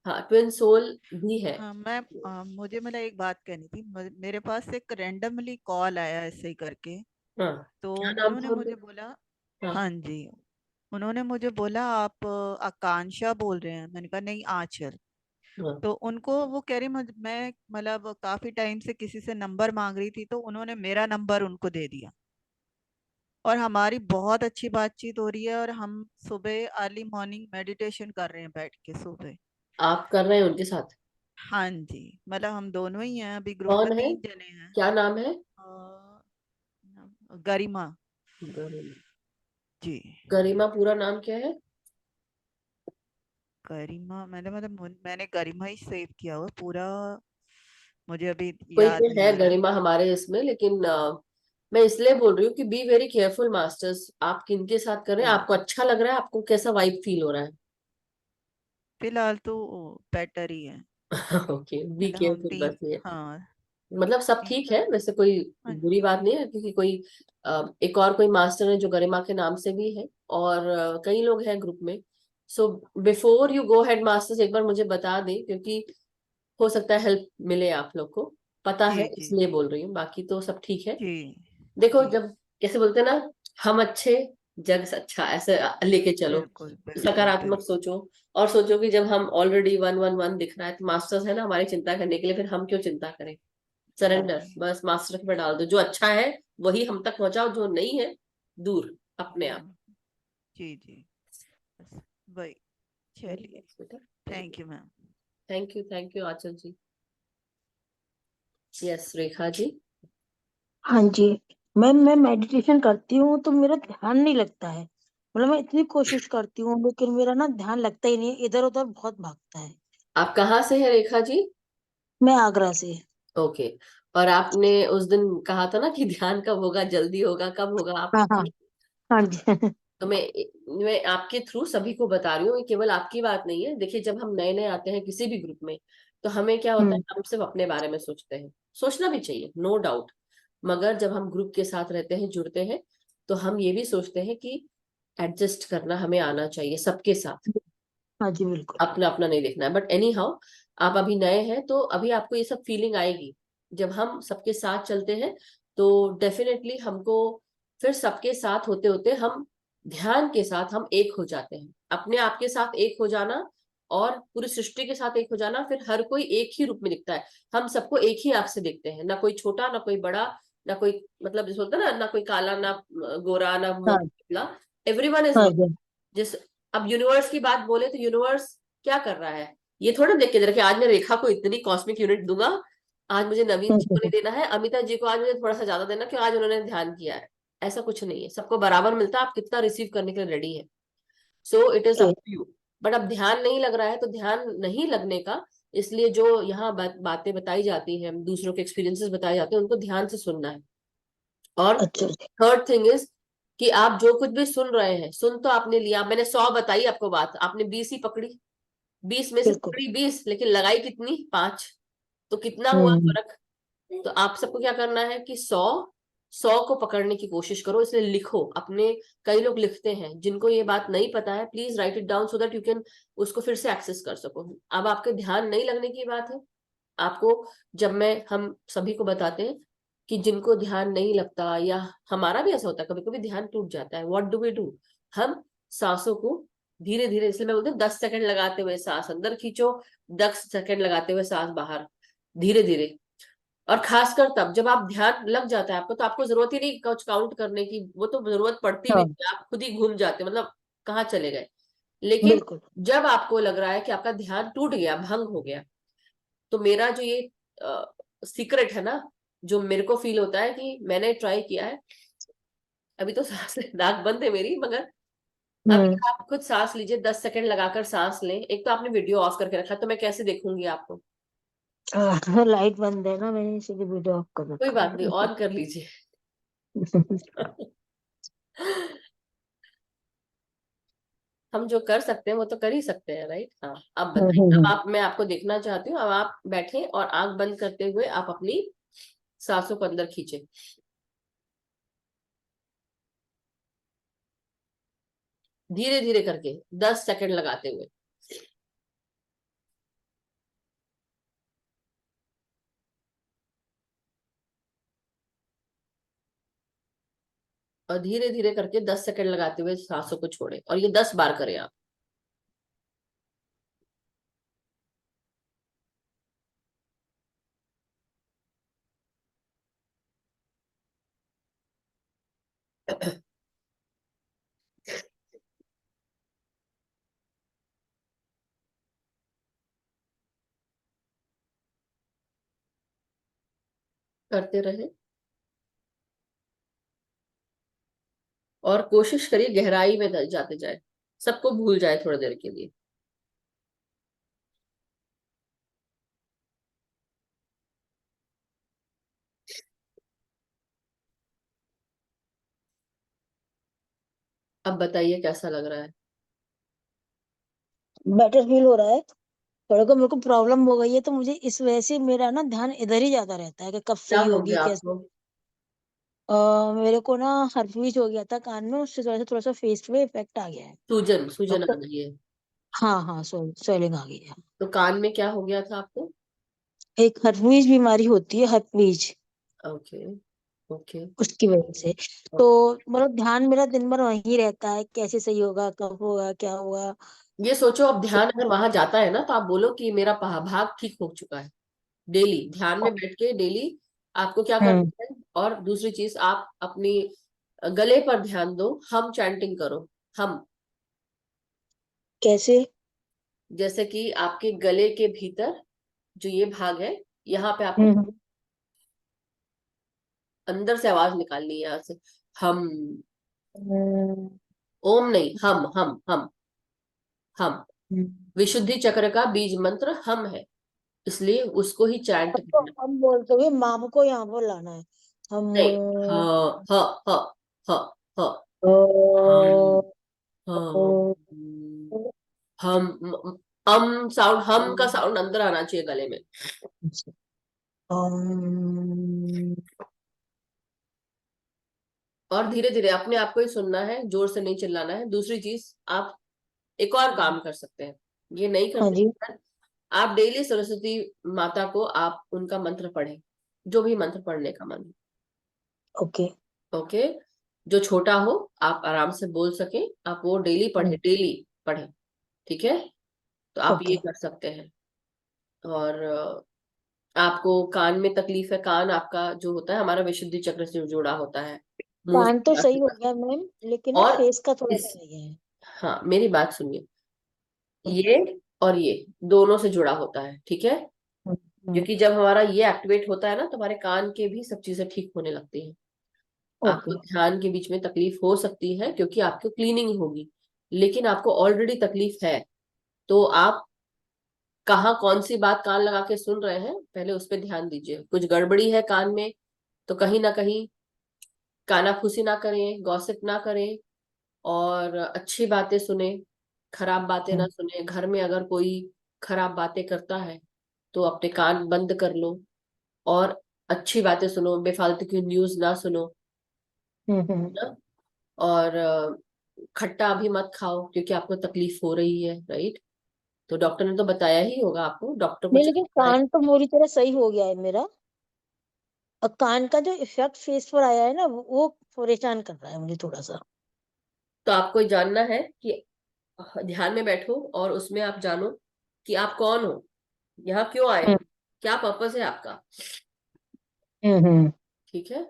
हाँ ट्विन सोल भी है। हाँ मैम, मुझे मतलब एक बात कहनी थी। मेरे पास एक रैंडमली कॉल आया ऐसे ही करके, हाँ, तो क्या नाम उन्होंने था उनका? मुझे बोला, हाँ हाँ जी, उन्होंने मुझे बोला आप आकांक्षा बोल रहे हैं। मैंने कहा नहीं, आंचल। हाँ। तो उनको वो कह रही मैं मतलब काफी टाइम से किसी से नंबर मांग रही थी, तो उन्होंने मेरा नंबर उनको दे दिया और हमारी बहुत अच्छी बातचीत हो रही है। और हम सुबह अर्ली मॉर्निंग मेडिटेशन कर रहे हैं बैठ के सुबह। आप कर रहे हैं उनके साथ? हाँ जी, मतलब हम दोनों ही हैं अभी ग्रुप में, कौन है? 3 जने हैं। क्या नाम है? गरिमा गरिमा। जी। गरिमा पूरा नाम क्या है? गरिमा मैंने मतलब मैंने गरिमा ही सेव किया हुआ पूरा, मुझे अभी कोई याद तो नहीं है आ रहा। गरिमा हमारे इसमें, लेकिन मैं इसलिए बोल रही हूँ कि बी वेरी केयरफुल मास्टर्स, आप किनके साथ कर रहे हैं, जी, आपको अच्छा लग रहा है, आपको कैसा वाइब फील हो रहा है? फिलहाल तो बेटर ही है। ओके, बी मतलब हम केयरफुल तीन, बस ये। हाँ मतलब सब तीन ठीक चार, है वैसे, कोई हाँ बुरी बात नहीं है, क्योंकि कोई एक और कोई मास्टर है जो गरिमा के नाम से भी है, और कई लोग हैं ग्रुप में। So before you go head masters एक बार मुझे बता दें, क्योंकि हो सकता है हेल्प मिले आप लोग को, पता जी है जी इसलिए बोल रही हूँ, बाकी तो सब ठीक है। जी देखो, जी, जब कैसे बोलते हैं ना, हम अच्छे जग अच्छा, ऐसे लेके चलो, बिल्कुल बिल्कुल सकारात्मक बिल्कुल। सोचो। और सोचो कि जब हम ऑलरेडी 111 दिख रहा है, तो मास्टर्स है ना हमारी चिंता करने के लिए, फिर हम क्यों चिंता करें? सरेंडर जी बस मास्टर पे डाल दो, जो अच्छा है वही हम तक पहुंचाओ, जो नहीं है दूर अपने आप। हाँ जी जी, बस वही। वेरी चलिए, नाइस बेटा। Thank you ma'am. Thank you Aanchal ji. Yes Rekha ji. हाँ जी मैम, मैं मेडिटेशन करती हूँ तो मेरा ध्यान नहीं लगता है। मतलब मैं इतनी कोशिश करती हूँ लेकिन मेरा ना ध्यान लगता ही नहीं है, इधर उधर बहुत भागता है। आप कहाँ से है रेखा जी? मैं आगरा से। ओके। और आपने उस दिन कहा था ना कि ध्यान कब होगा, जल्दी होगा, कब होगा आप? हाँ हाँ। हाँ जी। तो मैं आपके थ्रू सभी को बता रही हूँ, ये केवल आपकी बात नहीं है। देखिए, जब हम नए नए आते हैं किसी भी ग्रुप में, तो हमें क्या होता है, हम्म। हम सिर्फ अपने बारे में सोचते हैं। सोचना भी चाहिए, नो डाउट। मगर जब हम ग्रुप के साथ रहते हैं, जुड़ते हैं, तो हम ये भी सोचते हैं कि एडजस्ट करना हमें आना चाहिए सबके साथ, हाँ जी बिल्कुल। अपना अपना नहीं देखना है। बट एनी हाउ, आप अभी नए हैं तो अभी आपको ये सब फीलिंग आएगी। जब हम सबके साथ चलते हैं, तो डेफिनेटली हमको फिर सबके साथ होते होते हम ध्यान के साथ हम एक हो जाते हैं। अपने आप के साथ एक हो जाना और पूरी सृष्टि के साथ एक हो जाना, फिर हर कोई एक ही रूप में दिखता है। हम सबको एक ही आंख से देखते हैं, ना कोई छोटा, ना कोई बड़ा, ना कोई, मतलब जैसे होता है ना, ना कोई काला, ना गोरा, ना हाँ। मोटा, एवरीवन इज हाँ वन। जी। जिस अब यूनिवर्स की बात बोले, तो यूनिवर्स क्या कर रहा है, ये थोड़ा देख के देखिए, आज मैं रेखा को इतनी कॉस्मिक यूनिट दूंगा, आज मुझे नवीन जी को नहीं देना है, अमिता जी को आज मुझे थोड़ा सा ज्यादा देना, क्यों आज उन्होंने ध्यान किया है। ऐसा कुछ नहीं है, सबको बराबर मिलता है, आप कितना रिसीव करने के लिए रेडी है। So it is up okay. To you. But अब ध्यान नहीं लग रहा है, तो ध्यान नहीं लगने का, इसलिए जो यहाँ बातें बताई जाती हैं, दूसरों के एक्सपीरियंसेस बताए जाते हैं, उनको ध्यान से सुनना है। और अच्छा जी। थर्ड थिंग इज कि आप जो कुछ भी सुन रहे हैं, सुन तो आपने लिया, मैंने 100 बताई आपको बात, आपने 20 ही पकड़ी, 20 में से बिल्कुल। पकड़ी 20, लेकिन लगाई कितनी? 5। तो कितना हुआ हम्म। फर्क? तो आप सबको क्या करना है कि 100 को पकड़ने की कोशिश करो, इसलिए लिखो अपने। कई लोग लिखते हैं, जिनको ये बात नहीं पता है, please right it down, so that you can उसको फिर से एक्सेस कर सको। अब आपके ध्यान नहीं लगने की बात है आपको, जब मैं हम सभी को बताते हैं कि जिनको ध्यान नहीं लगता, या हमारा भी ऐसा होता है, कभी कभी ध्यान टूट जाता है, व्हाट डू वी डू? हम सांसों को धीरे धीरे, इसलिए मैं बोलती हूँ 10 सेकंड लगाते हुए सांस अंदर खींचो, 10 सेकंड लगाते हुए सांस बाहर, धीरे धीरे। और खासकर तब जब आप ध्यान लग जाता है आपको, तो आपको जरूरत ही नहीं कुछ काउंट करने की, वो तो जरूरत पड़ती भी हाँ नहीं, आप खुद ही घूम जाते, मतलब कहाँ चले गए। लेकिन बिल्कुल। जब आपको लग रहा है कि आपका ध्यान टूट गया, भंग हो गया, तो मेरा जो ये सीक्रेट है ना, जो मेरे को फील होता है कि मैंने ट्राई किया है, अभी तो सांस नाक बंद है मेरी, मगर अभी हम्म। आप खुद सांस लीजिए, 10 सेकंड लगाकर सांस लें। एक तो आपने वीडियो ऑफ करके रखा, तो मैं कैसे देखूंगी आपको? लाइट बंद है ना, मैंने इसीलिए वीडियो ऑफ कर कोई रखा बात नहीं, है। ऑन कर लीजिए। हम जो कर सकते हैं वो तो कर ही सकते हैं, राइट? हाँ, अब हम्म, बताइए। हम्म, अब आप, मैं आपको देखना चाहती हूँ, अब आप बैठे और आंख बंद करते हुए आप अपनी सांसों को अंदर खींचे, धीरे धीरे करके 10 सेकंड लगाते हुए। और धीरे धीरे करके 10 सेकंड लगाते हुए सांसों को छोड़े, और ये 10 बार करें आप। करते रहे और कोशिश करिए गहराई में जाते जाए, सबको भूल जाए थोड़ी देर के लिए। अब बताइए कैसा लग रहा है? बेटर फील हो रहा है। थोड़ा को मेरे को प्रॉब्लम हो गई है, तो मुझे इस वजह से मेरा ना ध्यान इधर ही ज्यादा रहता है कि कब क्या सही हो होगी गया कैसे। आपको? मेरे को ना हर्पीज हो गया था कान में, उससे थोड़ा सा फेस पे इफेक्ट आ गया है। सूजन सूजन आ डॉक्टर। गई है? हाँ हाँ, स्वेलिंग आ गई है। तो कान में क्या हो गया था आपको? एक हर्पीज बीमारी होती है, हर्पीज, ओके, ओके। उसकी वजह से। तो मतलब ध्यान मेरा दिन भर वहीं रहता है, कैसे सही होगा, कब होगा, क्या होगा। ये सोचो, अब ध्यान अगर वहां जाता है ना, तो आप बोलो कि मेरा भाग ठीक हो चुका है। डेली ध्यान में बैठ के डेली आपको क्या हम्म। करना है। और दूसरी चीज, आप अपनी गले पर ध्यान दो, हम चैंटिंग करो। हम, कैसे? जैसे कि आपके गले के भीतर जो ये भाग है, यहाँ पे आपको हम्म, अंदर से आवाज निकालनी है, यहाँ से। हम, हम्म, ओम नहीं, हम। हम्म। विशुद्धि चक्र का बीज मंत्र हम है, इसलिए उसको ही चैंट तो करना। हम बोलते हुए माम को यहाँ पर लाना है। हम। नहीं, हाँ, हाँ, हाँ, हाँ, हाँ, ओ, हम, हाँ, ओ, हम, साउंड, हम का साउंड अंदर आना चाहिए गले में। हम। और धीरे धीरे अपने आप को ही सुनना है, जोर से नहीं चिल्लाना है। दूसरी चीज, आप एक और काम कर सकते हैं, ये नहीं हाँ करते जी। हैं। आप डेली सरस्वती माता को आप उनका मंत्र पढ़ें, जो भी मंत्र पढ़ने का मन। ओके। ओके, जो छोटा हो, आप आराम से बोल सके, आप वो डेली पढ़े, डेली पढ़े। ठीक है, तो आप ये ओके। कर सकते हैं। और आपको कान में तकलीफ है, कान आपका जो होता है हमारा विशुद्धि चक्र से जुड़ा होता है, मुंह कान तो से सही हो नासिका। गया मैम, लेकिन ना और फेस का थोड़ा सा इस, रह गया है। हाँ, मेरी बात सुनिए, ओके। ये और ये दोनों से जुड़ा होता है, ठीक है? हम्म, हम्म। क्योंकि जब हमारा ये एक्टिवेट होता है ना, तो हमारे कान के भी सब चीजें ठीक होने लगती हैं। आपको ओके। ध्यान के बीच में तकलीफ हो सकती है क्योंकि आपको क्लीनिंग होगी, लेकिन आपको ऑलरेडी तकलीफ है। तो आप कहाँ कौन सी बात कान लगा के सुन रहे हैं, पहले उस पर ध्यान दीजिए। कुछ गड़बड़ी है कान में, तो कहीं ना कहीं कानाफूसी ना करें, गॉसिप ना करें, और अच्छी बातें सुने, खराब बातें ना हम्म, सुने। घर में अगर कोई खराब बातें करता है, तो अपने कान बंद कर लो और अच्छी बातें सुनो, बेफालतू की न्यूज ना सुनो। हम्म। ना? और खट्टा भी मत खाओ क्योंकि आपको तकलीफ हो रही है, राइट? तो डॉक्टर ने तो बताया ही होगा आपको, डॉक्टर को नहीं, चेक लेकिन कराए। कान तो पूरी तरह सही हो गया है मेरा। और कान का जो इफेक्ट फेस पर आया है ना, वो परेशान कर रहा है मुझे थोड़ा सा। तो आपको जानना है कि ध्यान में बैठो और उसमें आप जानो कि आप कौन हो, यहाँ क्यों आए हम्म, हो, क्या पर्पस है आपका। हम्म। ठीक है,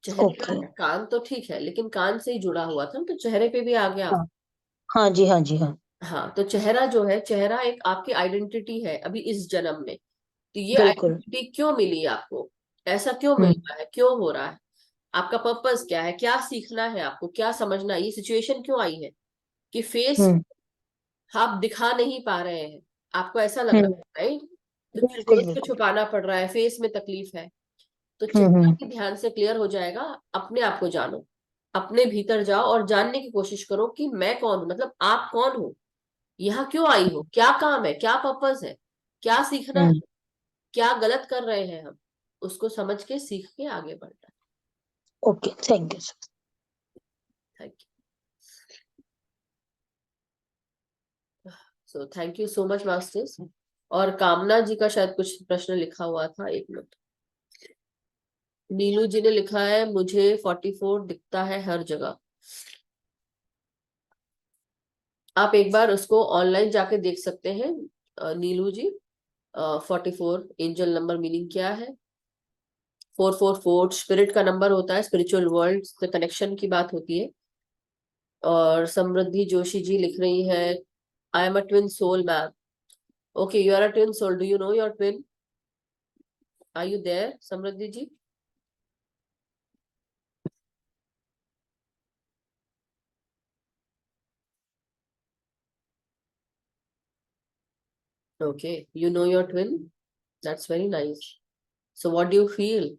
चेहरे ओके। कान तो ठीक है, लेकिन कान से ही जुड़ा हुआ था, तो चेहरे पे भी आ गया आप। हाँ, हाँ जी, हाँ जी, हाँ। हाँ, तो चेहरा जो है, चेहरा एक आपकी आइडेंटिटी है अभी इस जन्म में। तो ये बिल्कुल। आइडेंटिटी क्यों मिली आपको, ऐसा क्यों मिल हम्म, रहा है, क्यों हो रहा है, आपका पर्पस क्या है, क्या सीखना है आपको, क्या समझना है, ये सिचुएशन क्यों आई है कि फेस हम्म, आप दिखा नहीं पा रहे हैं, आपको ऐसा लग हम्म। रहा है, राइट? तो बिल्कुल, फेस को बिल्कुल। छुपाना पड़ रहा है, फेस में तकलीफ है। तो चेहरा हम्म। भी ध्यान से क्लियर हो जाएगा, अपने आप को जानो। अपने भीतर जाओ और जानने की कोशिश करो कि मैं कौन हूं, मतलब आप कौन हो, यहाँ क्यों आई हो, क्या काम है, क्या पर्पस है, क्या सीखना है, क्या गलत कर रहे हैं हम, उसको समझ के सीख के आगे बढ़ना है। Okay, thank you sir. Thank you. So thank you so much masters. और कामना जी का शायद कुछ प्रश्न लिखा हुआ था, एक मिनट। नीलू जी ने लिखा है मुझे 44 दिखता है हर जगह। आप एक बार उसको ऑनलाइन जाके देख सकते हैं नीलू जी। 44 एंजल नंबर मीनिंग क्या है? 444 स्पिरिट का नंबर होता है, स्पिरिचुअल वर्ल्ड से कनेक्शन की बात होती है। और समृद्धि जोशी जी लिख रही है I am a twin soul ma'am. Okay, you are a twin soul, do you know your twin? Are you there Samriddhi ji? Okay, you know your twin, that's very nice. So what do you feel?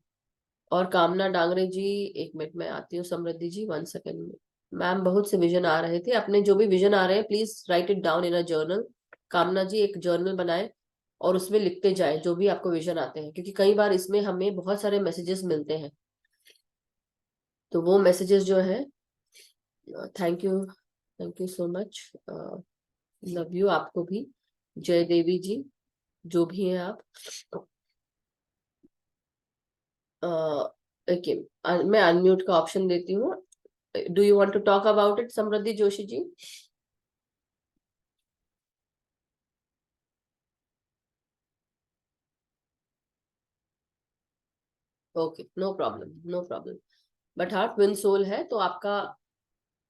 और कामना डांगरे जी, एक minute में आती हूँ समृद्धि जी, 1 second में। Ma'am बहुत से vision आ रहे थे, अपने जो भी विजन आ रहे हैं please right it down in a journal. कामना जी एक जर्नल बनाए और उसमें लिखते जाए जो भी आपको विजन आते हैं, क्योंकि कई बार इसमें हमें बहुत सारे मैसेजेस मिलते हैं। तो वो मैसेजेस जो है, thank you so much, love you आपको भी। जय देवी जी, जो भी हैं आप। ओके, मैं अनम्यूट का ऑप्शन देती हूँ। Do you want to talk about it Samriddhi Joshi ji? Okay, no problem, no problem. But हाँ, ट्विन सोल है तो आपका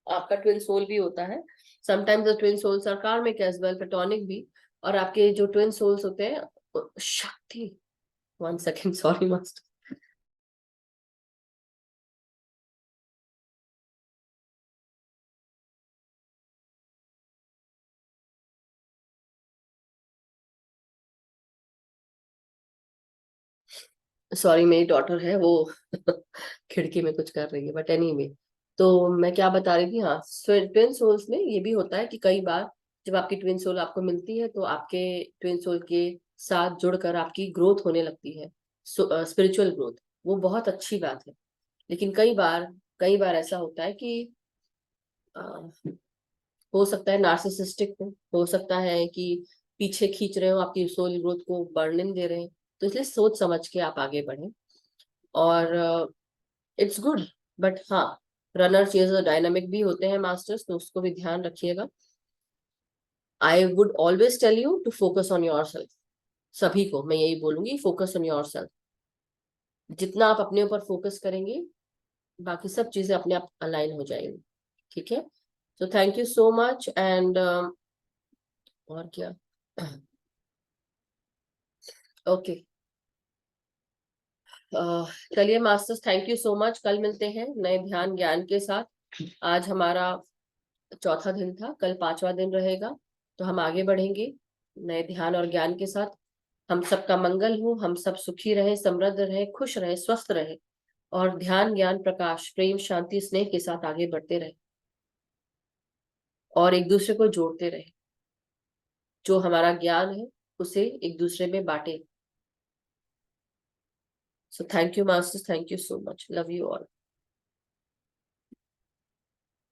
आपका ट्विन सोल भी होता है। Sometimes the twin souls are karmic as well, platonic भी। और आपके जो ट्विन सोल्स होते हैं, शक्ति, 1 सेकेंड, सॉरी मास्टर। सॉरी, मेरी डॉटर है वो खिड़की में कुछ कर रही है, बट एनीवे। तो मैं क्या बता रही थी, हाँ, ट्विन सोल्स में ये भी होता है कि कई बार जब आपकी ट्विन सोल आपको मिलती है तो आपके ट्विन सोल के साथ जुड़कर आपकी ग्रोथ होने लगती है, स्पिरिचुअल ग्रोथ। वो बहुत अच्छी बात है। लेकिन कई बार ऐसा होता है कि हो सकता है नार्सिसिस्टिक हो सकता है कि पीछे खींच रहे हो, आपकी सोल ग्रोथ को बढ़ने नहीं दे रहे हैं। तो इसलिए सोच समझ के आप आगे बढ़े। और इट्स गुड, बट हाँ, रनर चेजर डायनामिक भी होते हैं मास्टर्स, तो उसको भी ध्यान रखिएगा। I would always tell you to focus on yourself. सभी को मैं यही बोलूंगी, फोकस ऑन योर सेल्फ। जितना आप अपने ऊपर फोकस करेंगे, बाकी सब चीजें अपने आप अलाइन हो जाएंगी। ठीक है? So thank you so much. And और क्या, ओके, चलिए masters, thank you so much. कल मिलते हैं नए ध्यान ज्ञान के साथ। आज हमारा चौथा दिन था, कल 5वां दिन रहेगा। तो हम आगे बढ़ेंगे नए ध्यान और ज्ञान के साथ। हम सबका मंगल हो, हम सब सुखी रहे, समृद्ध रहे, खुश रहे, स्वस्थ रहे, और ध्यान ज्ञान प्रकाश प्रेम शांति स्नेह के साथ आगे बढ़ते रहे और एक दूसरे को जोड़ते रहे। जो हमारा ज्ञान है उसे एक दूसरे में बांटे। So thank you masters, thank you so much, love you all.